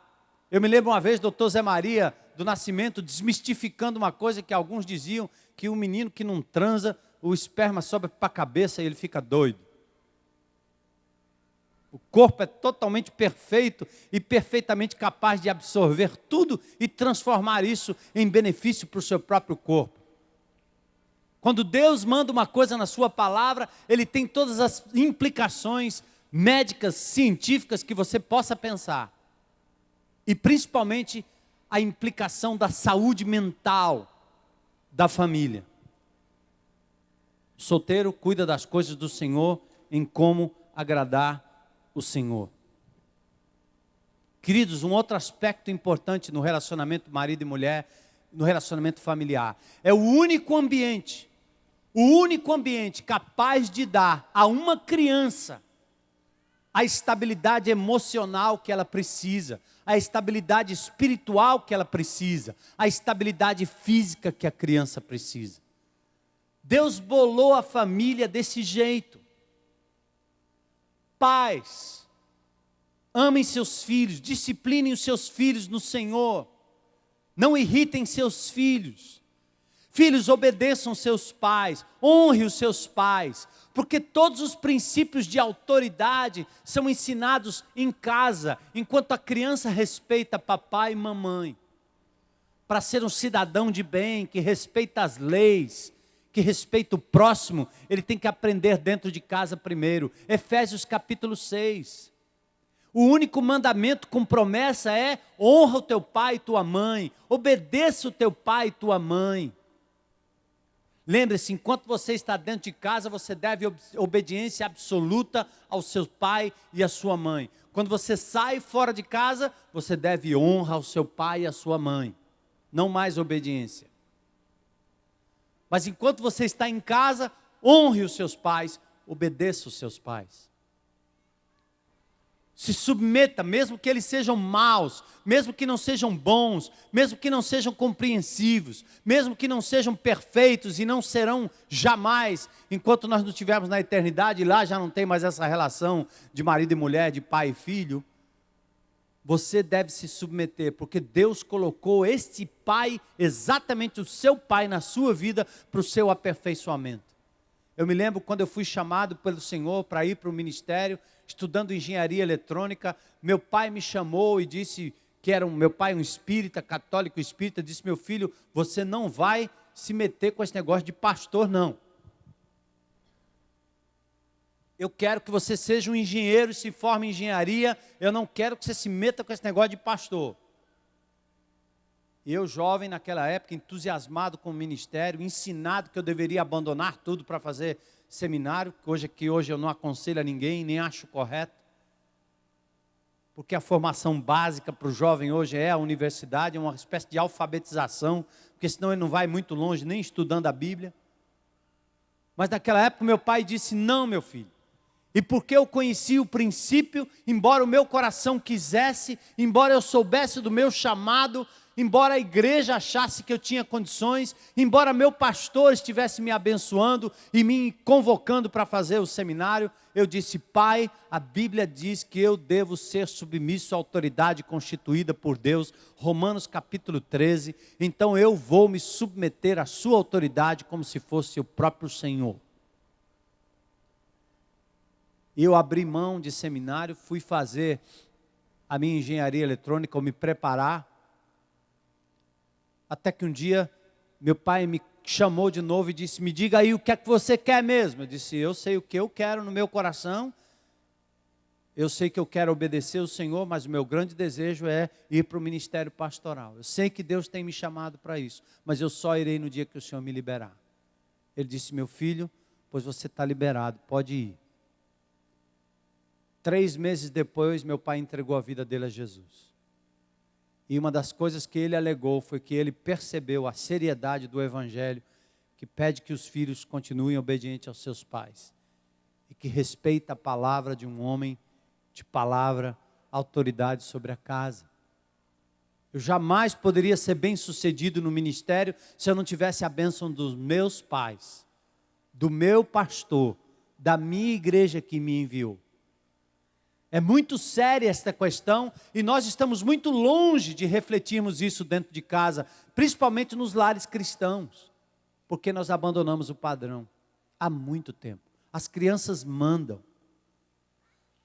Speaker 1: Eu me lembro uma vez, doutor Zé Maria do Nascimento, desmistificando uma coisa que alguns diziam, que um menino que não transa, o esperma sobe para a cabeça e ele fica doido. O corpo é totalmente perfeito e perfeitamente capaz de absorver tudo e transformar isso em benefício para o seu próprio corpo. Quando Deus manda uma coisa na sua palavra, Ele tem todas as implicações médicas, científicas que você possa pensar. E principalmente a implicação da saúde mental da família. O solteiro cuida das coisas do Senhor em como agradar o Senhor. Queridos, um outro aspecto importante no relacionamento marido e mulher, no relacionamento familiar, é o único ambiente capaz de dar a uma criança a estabilidade emocional que ela precisa, a estabilidade espiritual que ela precisa, a estabilidade física que a criança precisa. Deus bolou a família desse jeito. Pais, amem seus filhos, disciplinem os seus filhos no Senhor, não irritem seus filhos. Filhos, obedeçam seus pais, honre os seus pais, porque todos os princípios de autoridade são ensinados em casa, enquanto a criança respeita papai e mamãe. Para ser um cidadão de bem, que respeita as leis, que respeita o próximo, ele tem que aprender dentro de casa primeiro. Efésios capítulo 6. O único mandamento com promessa é: honra o teu pai e tua mãe, obedeça o teu pai e tua mãe. Lembre-se, enquanto você está dentro de casa, você deve obediência absoluta ao seu pai e à sua mãe. Quando você sai fora de casa, você deve honra ao seu pai e à sua mãe. Não mais obediência. Mas enquanto você está em casa, honre os seus pais, obedeça os seus pais. Se submeta, mesmo que eles sejam maus, mesmo que não sejam bons, mesmo que não sejam compreensivos, mesmo que não sejam perfeitos e não serão jamais, enquanto nós não estivermos na eternidade, lá já não tem mais essa relação de marido e mulher, de pai e filho. Você deve se submeter, porque Deus colocou este pai, exatamente o seu pai na sua vida, para o seu aperfeiçoamento. Eu me lembro quando eu fui chamado pelo Senhor para ir para o ministério, estudando engenharia eletrônica, meu pai me chamou e disse que meu pai um espírita, católico espírita, disse: meu filho, você não vai se meter com esse negócio de pastor, não. Eu quero que você seja um engenheiro e se forme em engenharia, eu não quero que você se meta com esse negócio de pastor. E eu, jovem naquela época, entusiasmado com o ministério, ensinado que eu deveria abandonar tudo para fazer seminário, que hoje eu não aconselho a ninguém, nem acho correto. porque a formação básica para o jovem hoje é a universidade, é uma espécie de alfabetização, porque senão ele não vai muito longe nem estudando a Bíblia. Mas naquela época meu pai disse: não, meu filho. E porque eu conheci o princípio, embora o meu coração quisesse, embora eu soubesse do meu chamado, embora a igreja achasse que eu tinha condições, embora meu pastor estivesse me abençoando e me convocando para fazer o seminário, eu disse: pai, a Bíblia diz que eu devo ser submisso à autoridade constituída por Deus, Romanos capítulo 13, então eu vou me submeter à sua autoridade como se fosse o próprio Senhor. Eu abri mão de seminário, fui fazer a minha engenharia eletrônica, me preparar, até que um dia meu pai me chamou de novo e disse: me diga aí o que é que você quer mesmo. Eu disse: eu sei o que eu quero no meu coração, eu sei que eu quero obedecer o Senhor, mas o meu grande desejo é ir para o ministério pastoral. Eu sei que Deus tem me chamado para isso, mas eu só irei no dia que o Senhor me liberar. Ele disse: meu filho, pois você está liberado, pode ir. 3 meses depois, meu pai entregou a vida dele a Jesus. E uma das coisas que ele alegou foi que ele percebeu a seriedade do Evangelho, que pede que os filhos continuem obedientes aos seus pais. E que respeita a palavra de um homem de palavra, autoridade sobre a casa. Eu jamais poderia ser bem sucedido no ministério se eu não tivesse a bênção dos meus pais, do meu pastor, da minha igreja que me enviou. É muito séria esta questão e nós estamos muito longe de refletirmos isso dentro de casa, principalmente nos lares cristãos, porque nós abandonamos o padrão há muito tempo. As crianças mandam.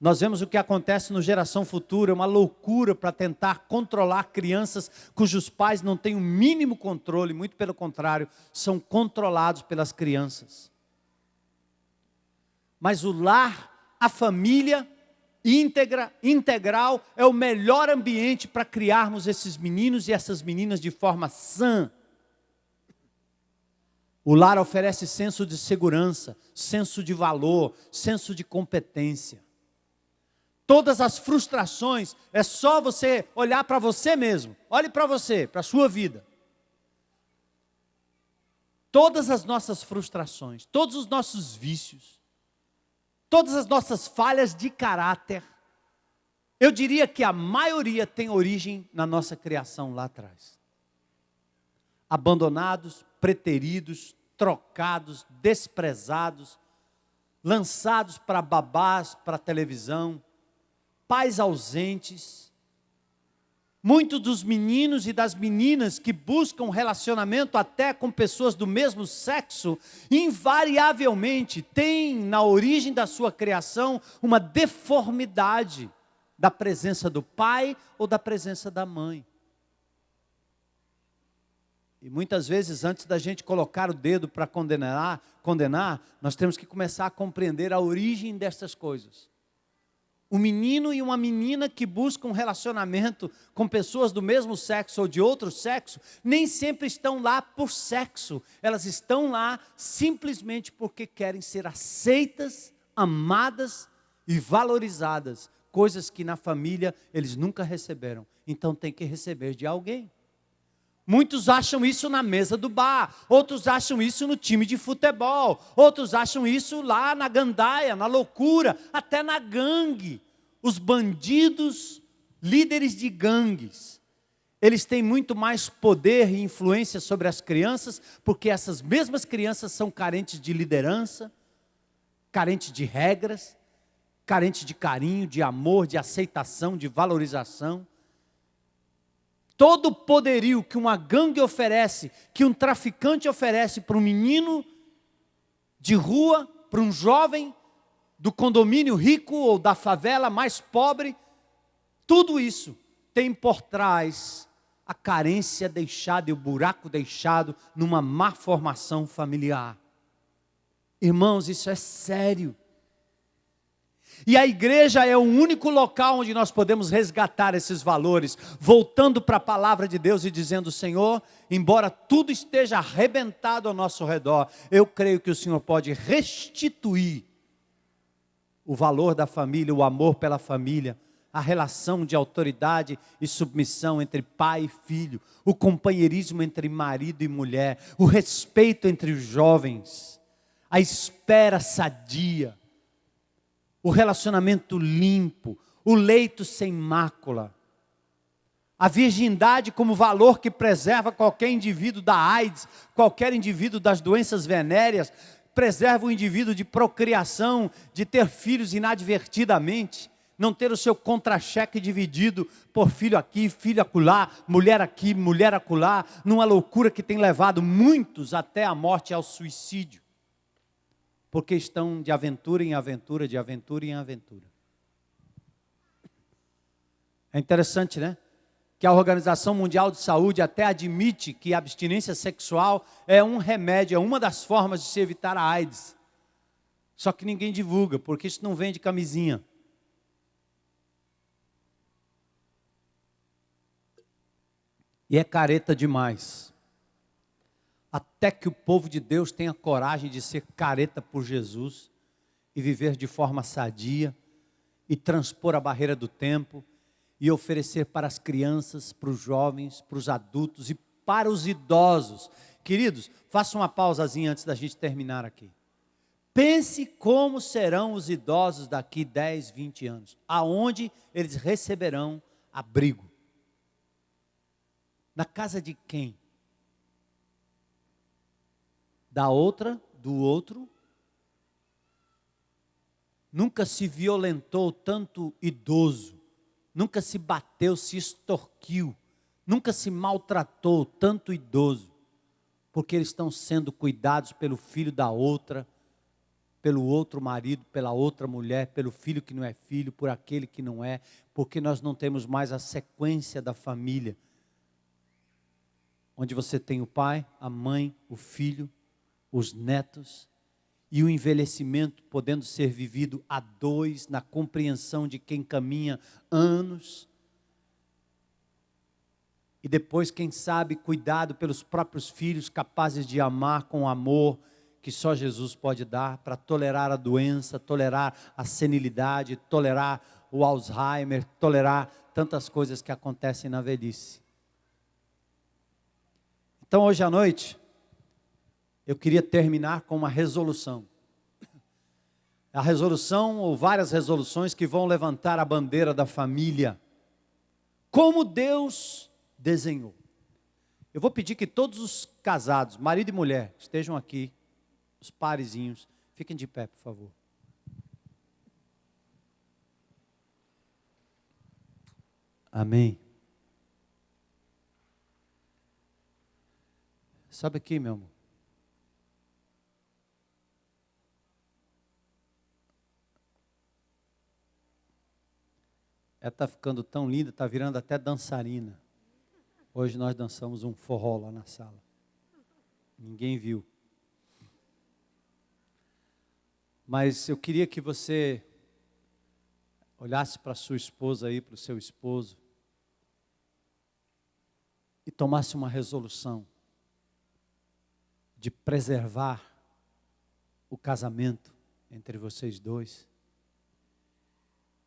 Speaker 1: Nós vemos o que acontece no Geração Futura, uma loucura para tentar controlar crianças cujos pais não têm o mínimo controle, muito pelo contrário, são controlados pelas crianças. Mas o lar, a família integral é o melhor ambiente para criarmos esses meninos e essas meninas de forma sã. O lar oferece senso de segurança, senso de valor, senso de competência. Todas as frustrações, é só você olhar para você mesmo. Olhe para você, para a sua vida. Todas as nossas frustrações, todos os nossos vícios, todas as nossas falhas de caráter, eu diria que a maioria tem origem na nossa criação lá atrás. Abandonados, preteridos, trocados, desprezados, lançados para babás, para televisão, pais ausentes. Muitos dos meninos e das meninas que buscam relacionamento até com pessoas do mesmo sexo, invariavelmente têm na origem da sua criação uma deformidade da presença do pai ou da presença da mãe. E muitas vezes, antes da gente colocar o dedo para condenar, nós temos que começar a compreender a origem dessas coisas. Um menino e uma menina que buscam um relacionamento com pessoas do mesmo sexo ou de outro sexo, nem sempre estão lá por sexo. Elas estão lá simplesmente porque querem ser aceitas, amadas e valorizadas. Coisas que na família eles nunca receberam. Então tem que receber de alguém. Muitos acham isso na mesa do bar, outros acham isso no time de futebol, outros acham isso lá na gandaia, na loucura, até na gangue. Os bandidos, líderes de gangues, eles têm muito mais poder e influência sobre as crianças, porque essas mesmas crianças são carentes de liderança, carentes de regras, carentes de carinho, de amor, de aceitação, de valorização. Todo o poderio que uma gangue oferece, que um traficante oferece para um menino de rua, para um jovem do condomínio rico ou da favela mais pobre, tudo isso tem por trás a carência deixada e o buraco deixado numa má formação familiar. Irmãos, isso é sério. E a igreja é o único local onde nós podemos resgatar esses valores, voltando para a palavra de Deus e dizendo: Senhor, embora tudo esteja arrebentado ao nosso redor, eu creio que o Senhor pode restituir o valor da família, o amor pela família, a relação de autoridade e submissão entre pai e filho, o companheirismo entre marido e mulher, o respeito entre os jovens, a espera sadia, o relacionamento limpo, o leito sem mácula, a virgindade como valor que preserva qualquer indivíduo da AIDS, qualquer indivíduo das doenças venéreas, preserva o indivíduo de procriação, de ter filhos inadvertidamente, não ter o seu contra-cheque dividido por filho aqui, filho acolá, mulher aqui, mulher acolá, numa loucura que tem levado muitos até a morte e ao suicídio, porque estão de aventura em aventura, de aventura em aventura. É interessante, né? Que a Organização Mundial de Saúde até admite que a abstinência sexual é um remédio, é uma das formas de se evitar a AIDS. Só que ninguém divulga, porque isso não vende camisinha. E é careta demais. Até que o povo de Deus tenha coragem de ser careta por Jesus e viver de forma sadia e transpor a barreira do tempo e oferecer para as crianças, para os jovens, para os adultos e para os idosos. Queridos, faça uma pausazinha antes da gente terminar aqui. Pense como serão os idosos daqui 10, 20 anos. Aonde eles receberão abrigo? Na casa de quem? Da outra, do outro? Nunca se violentou tanto idoso. Nunca se bateu, se extorquiu. Nunca se maltratou tanto idoso. Porque eles estão sendo cuidados pelo filho da outra, pelo outro marido, pela outra mulher, pelo filho que não é filho, por aquele que não é. Porque nós não temos mais a sequência da família. Onde você tem o pai, a mãe, o filho, os netos, e o envelhecimento podendo ser vivido a dois, na compreensão de quem caminha anos, e depois, quem sabe, cuidado pelos próprios filhos, capazes de amar com amor, que só Jesus pode dar, para tolerar a doença, tolerar a senilidade, tolerar o Alzheimer, tolerar tantas coisas que acontecem na velhice. Então, hoje à noite, eu queria terminar com uma resolução. A resolução, ou várias resoluções, que vão levantar a bandeira da família. Como Deus desenhou. Eu vou pedir que todos os casados, marido e mulher, estejam aqui, os parezinhos, fiquem de pé, por favor. Amém. Sobe aqui, meu amor. Ela está ficando tão linda, está virando até dançarina. Hoje nós dançamos um forró lá na sala. Ninguém viu. Mas eu queria que você olhasse para a sua esposa aí, para o seu esposo, e tomasse uma resolução de preservar o casamento entre vocês dois,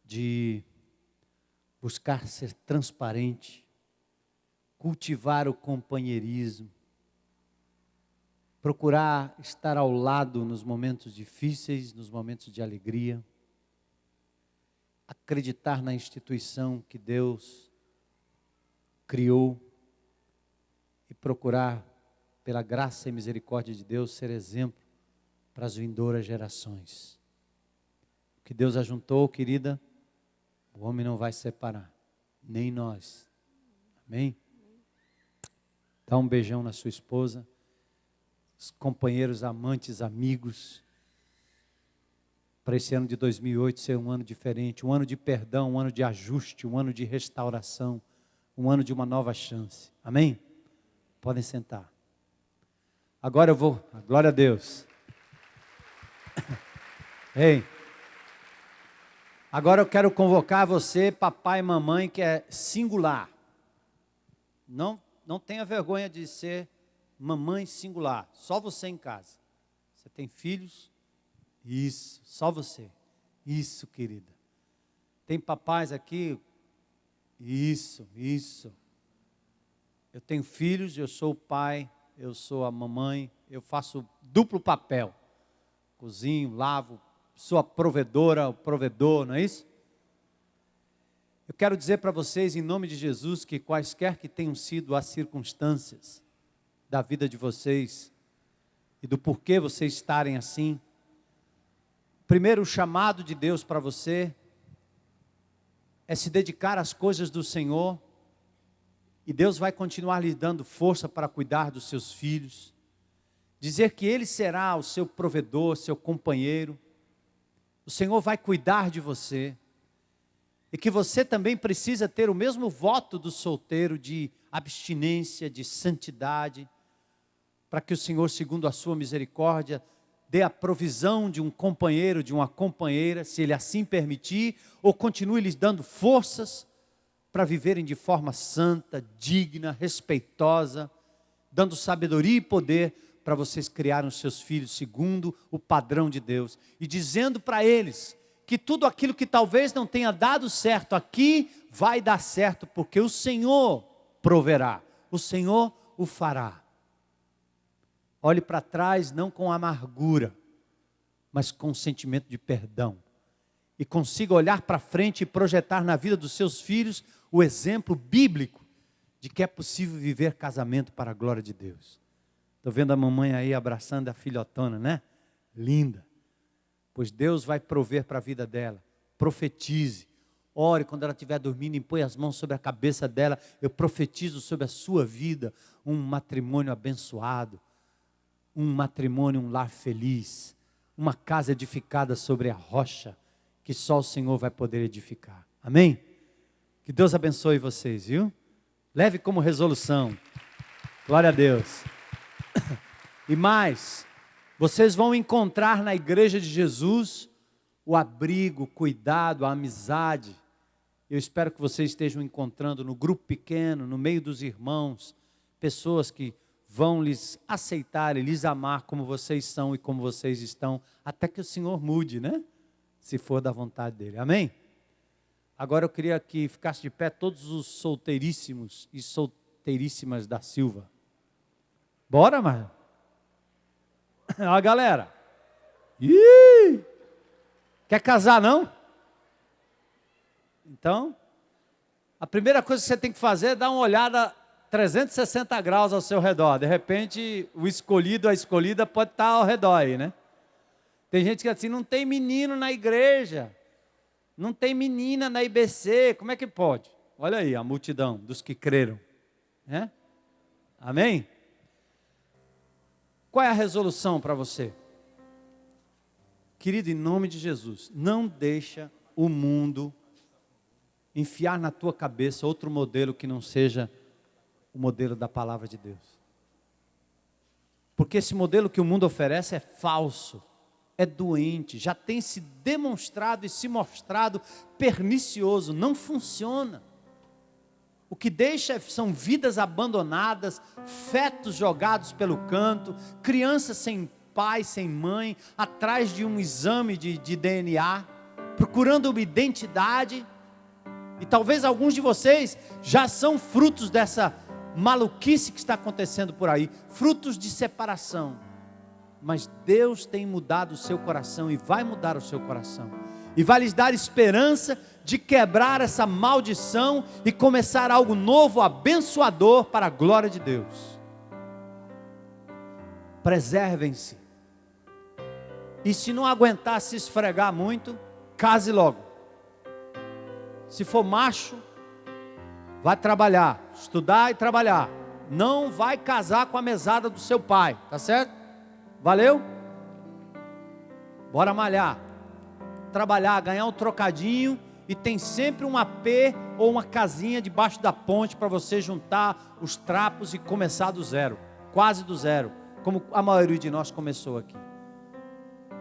Speaker 1: de buscar ser transparente, cultivar o companheirismo, procurar estar ao lado nos momentos difíceis, nos momentos de alegria, acreditar na instituição que Deus criou e procurar, pela graça e misericórdia de Deus, ser exemplo para as vindouras gerações. O que Deus ajuntou, querida, o homem não vai separar, nem nós. Amém? Dá um beijão na sua esposa, os companheiros, amantes, amigos, para esse ano de 2008 ser um ano diferente, um ano de perdão, um ano de ajuste, um ano de restauração, um ano de uma nova chance. Amém? Podem sentar. Agora eu vou, glória a Deus. Ei, agora eu quero convocar você, papai e mamãe, que é singular. Não tenha vergonha de ser mamãe singular, só você em casa. Você tem filhos? Isso, só você. Isso, querida. Tem papais aqui? Isso. Eu tenho filhos, eu sou o pai, eu sou a mamãe, eu faço duplo papel. Cozinho, lavo, sou a provedora, o provedor, não é isso? Eu quero dizer para vocês, em nome de Jesus, que quaisquer que tenham sido as circunstâncias da vida de vocês, e do porquê vocês estarem assim, primeiro o chamado de Deus para você, é se dedicar às coisas do Senhor, e Deus vai continuar lhe dando força para cuidar dos seus filhos, dizer que Ele será o seu provedor, seu companheiro, o Senhor vai cuidar de você, e que você também precisa ter o mesmo voto do solteiro de abstinência, de santidade, para que o Senhor, segundo a sua misericórdia, dê a provisão de um companheiro, de uma companheira, se Ele assim permitir, ou continue lhes dando forças para viverem de forma santa, digna, respeitosa, dando sabedoria e poder para vocês criarem os seus filhos segundo o padrão de Deus, e dizendo para eles que tudo aquilo que talvez não tenha dado certo aqui, vai dar certo, porque o Senhor proverá, o Senhor o fará. Olhe para trás não com amargura, mas com sentimento de perdão. E consiga olhar para frente e projetar na vida dos seus filhos o exemplo bíblico de que é possível viver casamento para a glória de Deus. Estou vendo a mamãe aí abraçando a filhotona, né? Linda. Pois Deus vai prover para a vida dela. Profetize. Ore quando ela estiver dormindo, impõe as mãos sobre a cabeça dela. Eu profetizo sobre a sua vida um matrimônio abençoado. Um matrimônio, um lar feliz, uma casa edificada sobre a rocha, que só o Senhor vai poder edificar. Amém? Que Deus abençoe vocês, viu? Leve como resolução. Glória a Deus. E mais, vocês vão encontrar na igreja de Jesus o abrigo, o cuidado, a amizade. Eu espero que vocês estejam encontrando no grupo pequeno, no meio dos irmãos, pessoas que vão lhes aceitar e lhes amar como vocês são e como vocês estão, até que o Senhor mude, né? Se for da vontade dEle. Amém? Agora eu queria que ficasse de pé todos os solteiríssimos e solteiríssimas da Silva. Bora, mano? Ó, galera. Ih! Quer casar, não? Então, a primeira coisa que você tem que fazer é dar uma olhada 360 graus ao seu redor. De repente, o escolhido, a escolhida pode estar ao redor aí, né? Tem gente que diz assim, não tem menino na igreja, não tem menina na IBC, como é que pode? Olha aí a multidão dos que creram, né? Amém? Qual é a resolução para você? Querido, em nome de Jesus, não deixa o mundo enfiar na tua cabeça outro modelo que não seja o modelo da palavra de Deus. Porque esse modelo que o mundo oferece é falso, é doente, já tem se demonstrado e se mostrado pernicioso, não funciona. O que deixa são vidas abandonadas, fetos jogados pelo canto, crianças sem pai, sem mãe, atrás de um exame de DNA, procurando uma identidade. E talvez alguns de vocês já são frutos dessa maluquice que está acontecendo por aí, frutos de separação. Mas Deus tem mudado o seu coração e vai mudar o seu coração. E vai lhes dar esperança de quebrar essa maldição e começar algo novo, abençoador para a glória de Deus. Preservem-se. E se não aguentar se esfregar muito, case logo. Se for macho, vai trabalhar, estudar e trabalhar. Não vai casar com a mesada do seu pai, tá certo? Valeu? Bora malhar, trabalhar, ganhar um trocadinho. E tem sempre um AP ou uma casinha debaixo da ponte para você juntar os trapos e começar do zero, quase do zero, como a maioria de nós começou aqui.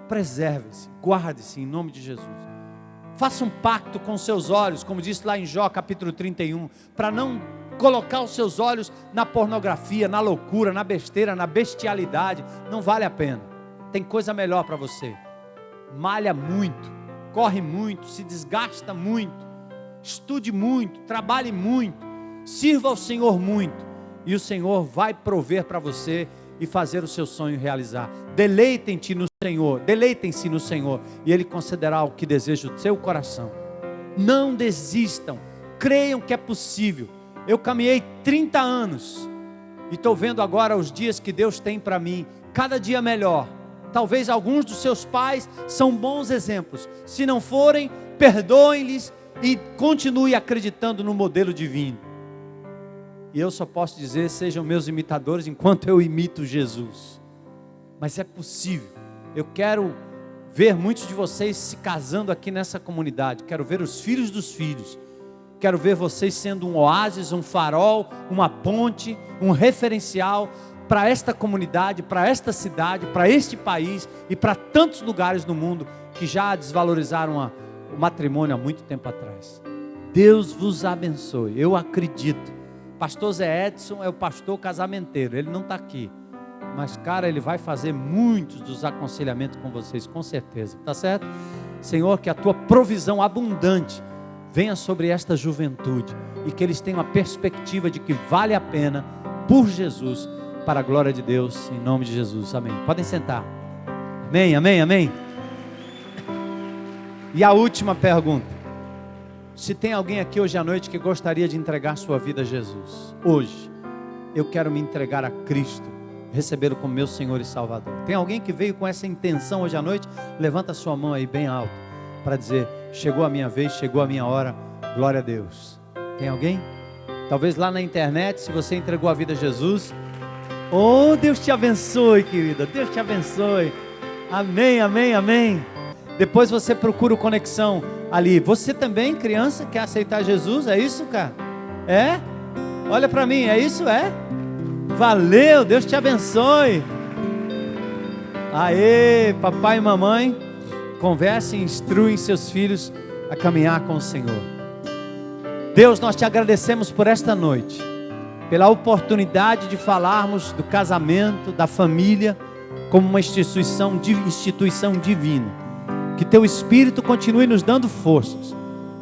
Speaker 1: Preserve-se, guarde-se em nome de Jesus. Faça um pacto com seus olhos, como disse lá em Jó capítulo 31, para não colocar os seus olhos na pornografia, na loucura, na besteira, na bestialidade. Não vale a pena. Tem coisa melhor para você. Malha muito, corre muito, se desgasta muito, estude muito, trabalhe muito, sirva ao Senhor muito, e o Senhor vai prover para você e fazer o seu sonho realizar. Deleitem-te no Senhor, deleitem-se no Senhor, e Ele concederá o que deseja o seu coração. Não desistam, creiam que é possível. Eu caminhei 30 anos, e estou vendo agora os dias que Deus tem para mim, cada dia melhor. Talvez alguns dos seus pais são bons exemplos. Se não forem, perdoem-lhes e continue acreditando no modelo divino. E eu só posso dizer, sejam meus imitadores enquanto eu imito Jesus. Mas é possível. Eu quero ver muitos de vocês se casando aqui nessa comunidade. Quero ver os filhos dos filhos. Quero ver vocês sendo um oásis, um farol, uma ponte, um referencial para esta comunidade, para esta cidade, para este país e para tantos lugares no mundo que já desvalorizaram o matrimônio há muito tempo atrás. Deus vos abençoe. Eu acredito. Pastor Zé Edson é o pastor casamenteiro. Ele não está aqui, mas cara, ele vai fazer muitos dos aconselhamentos com vocês, com certeza, tá certo? Senhor, que a tua provisão abundante venha sobre esta juventude e que eles tenham a perspectiva de que vale a pena por Jesus, para a glória de Deus, em nome de Jesus, amém. Podem sentar. Amém, amém, amém. E a última pergunta: se tem alguém aqui hoje à noite que gostaria de entregar sua vida a Jesus, hoje, eu quero me entregar a Cristo, recebê-lo como meu Senhor e Salvador. Tem alguém que veio com essa intenção hoje à noite? Levanta a sua mão aí bem alto, para dizer, chegou a minha vez, chegou a minha hora, glória a Deus. Tem alguém? Talvez lá na internet, se você entregou a vida a Jesus, oh, Deus te abençoe, querida, Deus te abençoe, amém, amém, amém. Depois você procura o Conexão ali. Você também, criança, quer aceitar Jesus? É isso, cara? É? Olha para mim, é isso? É? Valeu, Deus te abençoe. Aê, papai e mamãe, conversem e instruem seus filhos a caminhar com o Senhor. Deus, nós te agradecemos por esta noite, pela oportunidade de falarmos do casamento, da família, como uma instituição divina. Que teu Espírito continue nos dando forças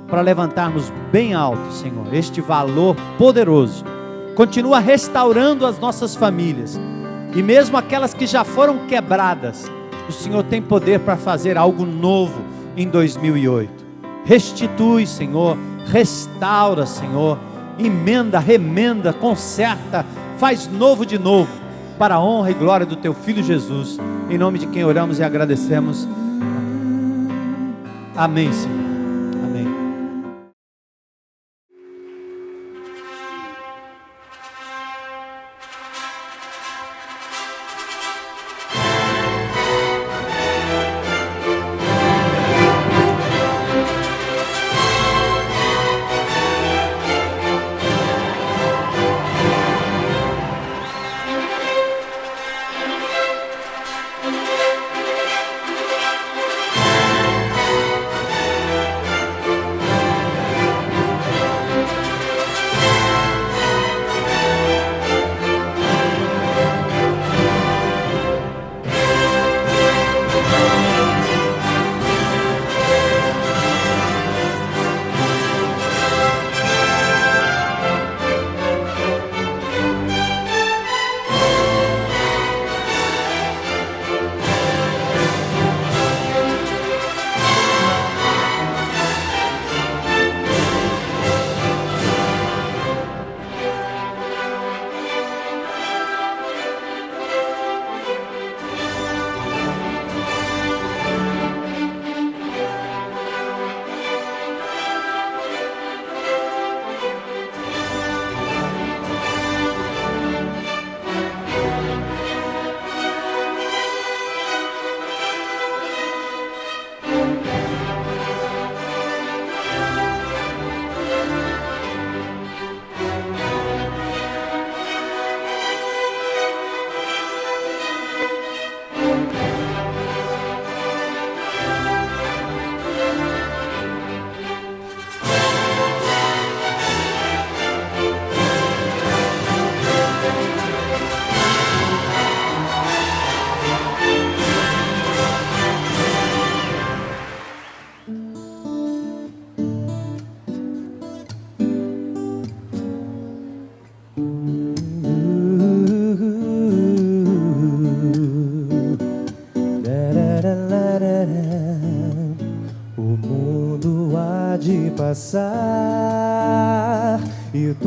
Speaker 1: para levantarmos bem alto, Senhor, este valor poderoso. Continua restaurando as nossas famílias, e mesmo aquelas que já foram quebradas, o Senhor tem poder para fazer algo novo em 2008. Restitui, Senhor, restaura, Senhor, emenda, remenda, conserta, faz novo de novo, para a honra e glória do teu Filho Jesus, em nome de quem oramos e agradecemos. Amém, Senhor. Amém.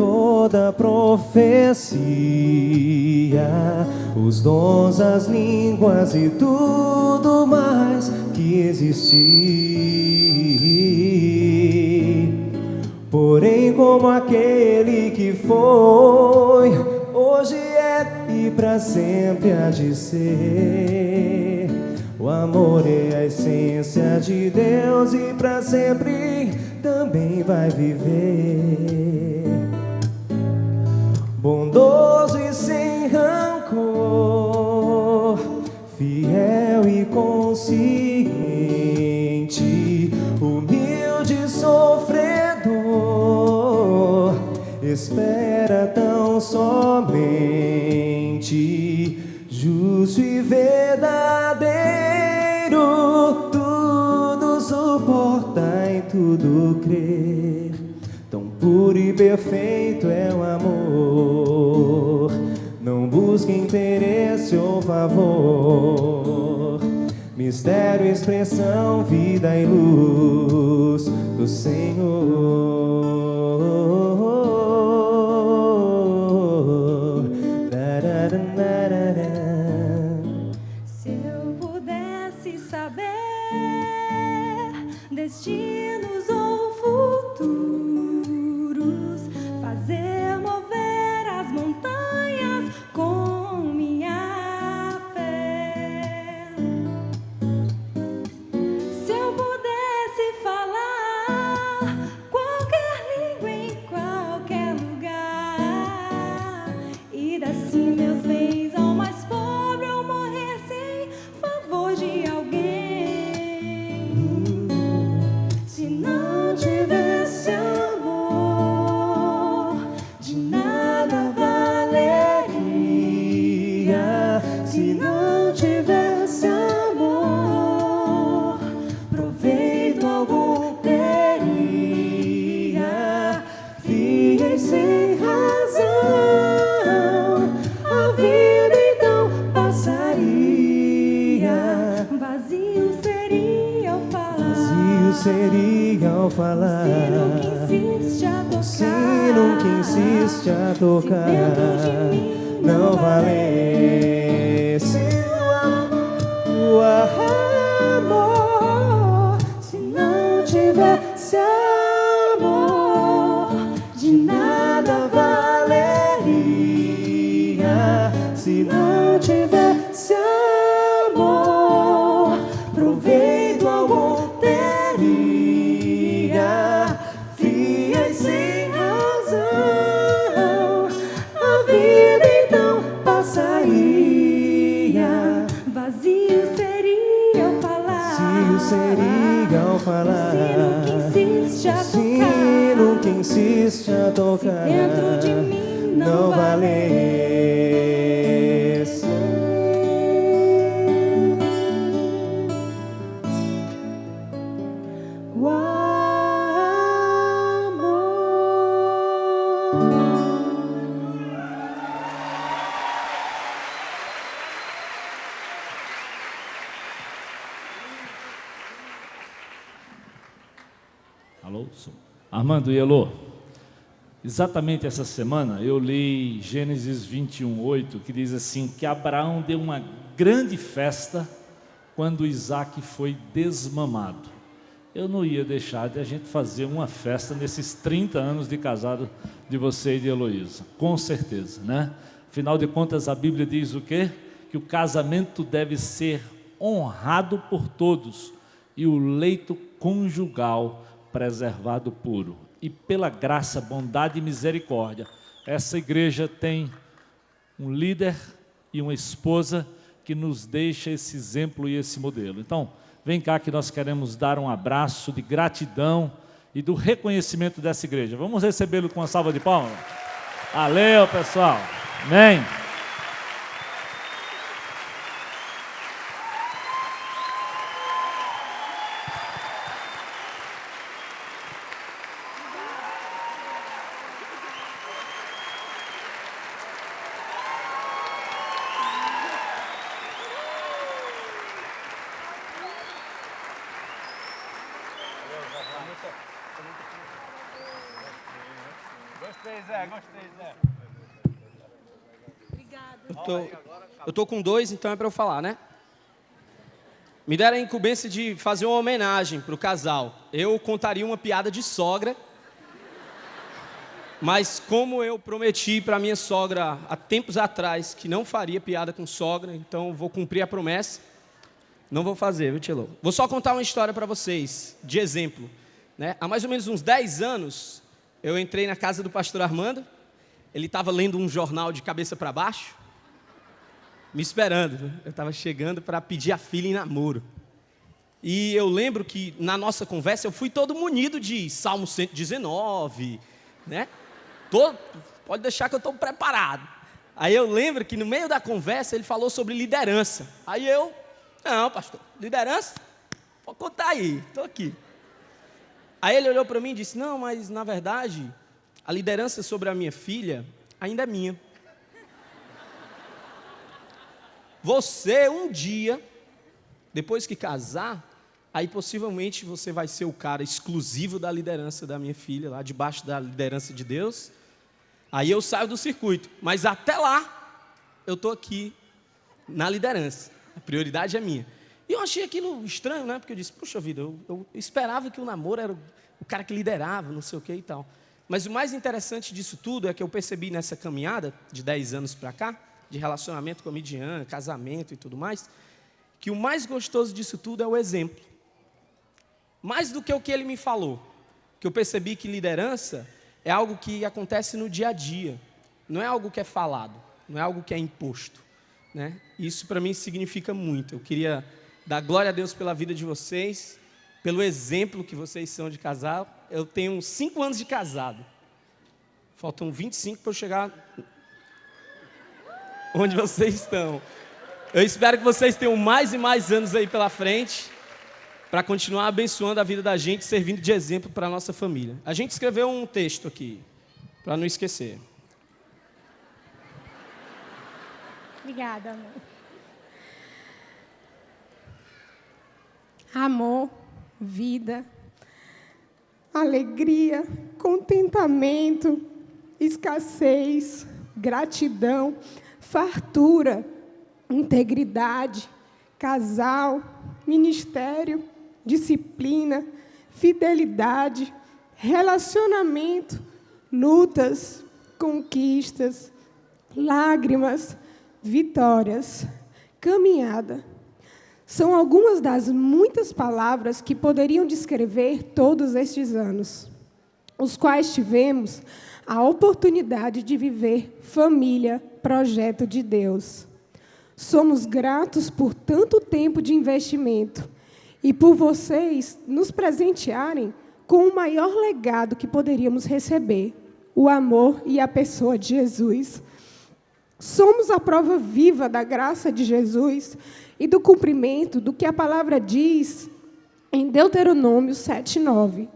Speaker 2: toda profecia, os dons, as línguas e tudo mais que existir. Porém, como aquele que foi, hoje é e para sempre há de ser. O amor é a essência de Deus e para sempre também vai viver. Bondoso e sem rancor, fiel e consciente, humilde e sofredor, espera tão somente, justo e verdadeiro, tudo suporta, em tudo crer. Tão puro e perfeito é o amor, não busca interesse ou favor. Mistério, expressão, vida e luz do Senhor.
Speaker 3: Se eu pudesse saber destinos ou futuros, fazer mover as montanhas com minha fé. Se eu pudesse falar qualquer língua em qualquer lugar, e desse meus bens ao mais pobre, eu morresse em favor de alguém. Se não tivesse amor, de nada valeria. Se não tivesse amor, proveito algum teria. Fiei sem razão, a vida então passaria. Vazio seria ao falar.
Speaker 2: Vazio seria ao falar.
Speaker 3: Se nunca insiste a tocar,
Speaker 2: Se nunca insiste a tocar,
Speaker 3: se dentro de mim
Speaker 2: não valesse o amor.
Speaker 3: Se não tivesse amor,
Speaker 2: De nada valeria. Se não tivesse amor, proveito algum teria. Fiéis sem razão, a vida então passaria.
Speaker 3: vazio seria ao falar.
Speaker 2: Vazio seria ao falar.
Speaker 3: Se nunca insiste a
Speaker 2: Se nunca insiste a tocar,
Speaker 3: se dentro de mim
Speaker 2: não
Speaker 3: não
Speaker 2: valesse o amor.
Speaker 4: Alô? Armando e Elô, exatamente essa semana eu li Gênesis 21:8, que diz assim, que Abraão deu uma grande festa quando Isaac foi desmamado. Eu não ia deixar de a gente fazer uma festa nesses 30 anos de casado de você e de Heloísa, com certeza, né? Afinal de contas, a Bíblia diz o quê? Que o casamento deve ser honrado por todos e o leito conjugal preservado puro. E pela graça, bondade e misericórdia, essa igreja tem um líder e uma esposa que nos deixa esse exemplo e esse modelo. Então, vem cá que nós queremos dar um abraço de gratidão e do reconhecimento dessa igreja. Vamos recebê-lo com uma salva de palmas? Valeu, pessoal. Amém.
Speaker 1: Zé, gostei, Zé.
Speaker 5: Eu tô com 2, então é para eu falar, né? Me deram a incumbência de fazer uma homenagem para o casal. Eu contaria uma piada de sogra, mas como eu prometi para minha sogra há tempos atrás que não faria piada com sogra, então vou cumprir a promessa. Não vou fazer, viu, Tchelo? Vou só contar uma história para vocês, de exemplo, né? Há mais ou menos uns 10 anos, eu entrei na casa do pastor Armando. Ele estava lendo um jornal de cabeça para baixo, me esperando, né? Eu estava chegando para pedir a filha em namoro. E eu lembro que na nossa conversa eu fui todo munido de Salmo 119, né? Pode deixar que eu estou preparado. Aí eu lembro que no meio da conversa ele falou sobre liderança. Aí eu, não, pastor, liderança? Pode contar aí, estou aqui. Aí ele olhou para mim e disse, não, mas na verdade, a liderança sobre a minha filha ainda é minha. Você um dia, depois que casar, aí possivelmente você vai ser o cara exclusivo da liderança da minha filha, lá debaixo da liderança de Deus. Aí eu saio do circuito, mas até lá, eu estou aqui na liderança, a prioridade é minha. E eu achei aquilo estranho, né? Porque eu disse, puxa vida, eu esperava que o namoro era o cara que liderava, não sei o que e tal. Mas o mais interessante disso tudo é que eu percebi nessa caminhada de 10 anos para cá, de relacionamento com a Midian, casamento e tudo mais, que o mais gostoso disso tudo é o exemplo. Mais do que o que ele me falou, que eu percebi que liderança é algo que acontece no dia a dia, não é algo que é falado, não é algo que é imposto, né? Isso para mim significa muito. Eu queria dar glória a Deus pela vida de vocês, pelo exemplo que vocês são de casal. Eu tenho 5 anos de casado, faltam 25 para eu chegar onde vocês estão. Eu espero que vocês tenham mais e mais anos aí pela frente, para continuar abençoando a vida da gente, servindo de exemplo para a nossa família. A gente escreveu um texto aqui, para não esquecer.
Speaker 6: Obrigada, amor. Amor, vida, alegria, contentamento, escassez, gratidão, fartura, integridade, casal, ministério, disciplina, fidelidade, relacionamento, lutas, conquistas, lágrimas, vitórias, caminhada. São algumas das muitas palavras que poderiam descrever todos estes anos, os quais tivemos a oportunidade de viver família, projeto de Deus. Somos gratos por tanto tempo de investimento e por vocês nos presentearem com o maior legado que poderíamos receber, o amor e a pessoa de Jesus. Somos a prova viva da graça de Jesus e do cumprimento do que a palavra diz em Deuteronômio 7:9.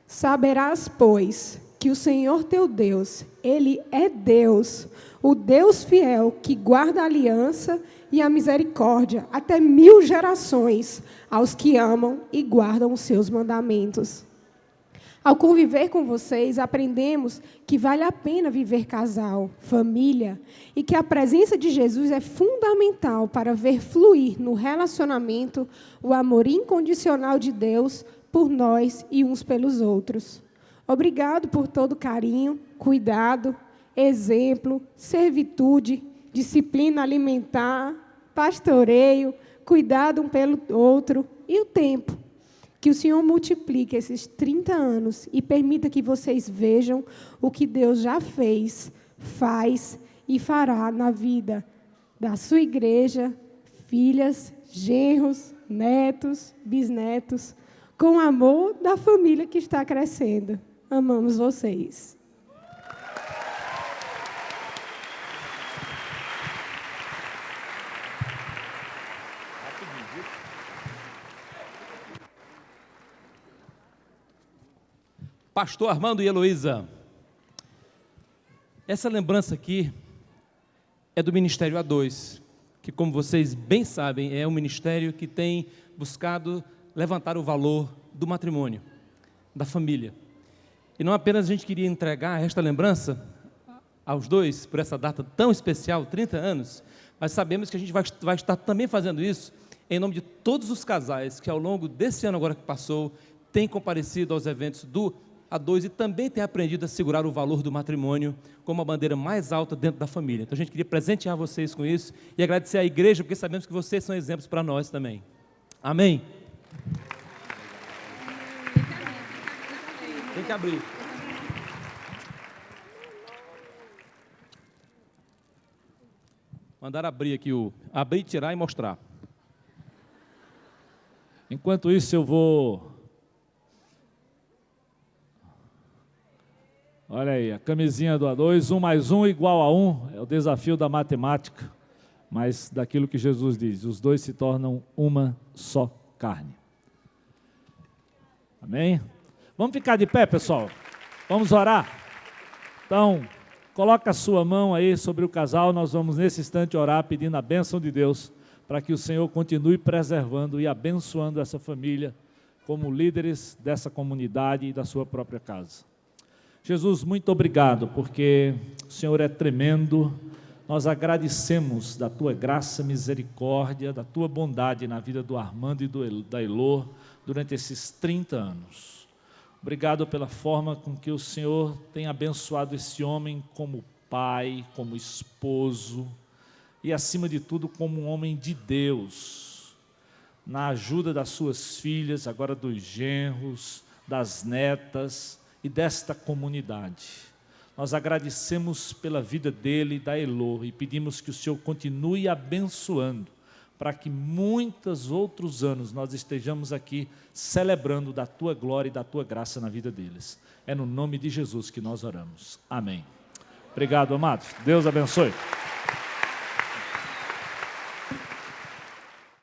Speaker 6: Saberás, pois, que o Senhor teu Deus, Ele é Deus, o Deus fiel que guarda a aliança e a misericórdia até 1000 gerações aos que amam e guardam os seus mandamentos. Ao conviver com vocês, aprendemos que vale a pena viver casal, família, e que a presença de Jesus é fundamental para ver fluir no relacionamento o amor incondicional de Deus por nós e uns pelos outros. Obrigado por todo carinho, cuidado, exemplo, servitude, disciplina alimentar, pastoreio, cuidado um pelo outro e o tempo. Que o Senhor multiplique esses 30 anos e permita que vocês vejam o que Deus já fez, faz e fará na vida da sua igreja, filhas, genros, netos, bisnetos, com o amor da família que está crescendo. Amamos vocês.
Speaker 7: Pastor Armando e Heloísa, essa lembrança aqui é do Ministério A2, que, como vocês bem sabem, é um ministério que tem buscado levantar o valor do matrimônio, da família. E não apenas a gente queria entregar esta lembrança aos dois por essa data tão especial, 30 anos, mas sabemos que a gente vai estar também fazendo isso em nome de todos os casais que ao longo desse ano agora que passou, têm comparecido aos eventos do A2 e também têm aprendido a segurar o valor do matrimônio como a bandeira mais alta dentro da família. Então a gente queria presentear vocês com isso e agradecer à igreja, porque sabemos que vocês são exemplos para nós também. Amém? Tem que abrir. Mandar abrir aqui abrir, tirar e mostrar.
Speaker 4: Enquanto isso, eu vou... Olha aí, a camisinha do A2, 1 mais 1 igual a 1, é o desafio da matemática, mas daquilo que Jesus diz, os dois se tornam uma só carne. Amém? Vamos ficar de pé, pessoal? Vamos orar? Então, coloca a sua mão aí sobre o casal, nós vamos nesse instante orar pedindo a bênção de Deus, para que o Senhor continue preservando e abençoando essa família como líderes dessa comunidade e da sua própria casa. Jesus, muito obrigado, porque o Senhor é tremendo, nós agradecemos da Tua graça, misericórdia, da Tua bondade na vida do Armando e da Elô durante esses 30 anos. Obrigado pela forma com que o Senhor tem abençoado esse homem como pai, como esposo, e acima de tudo como um homem de Deus, na ajuda das suas filhas, agora dos genros, das netas e desta comunidade. Nós agradecemos pela vida dele e da Elô e pedimos que o Senhor continue abençoando, para que muitos outros anos nós estejamos aqui celebrando da Tua glória e da Tua graça na vida deles. É no nome de Jesus que nós oramos. Amém. Obrigado, amados. Deus abençoe.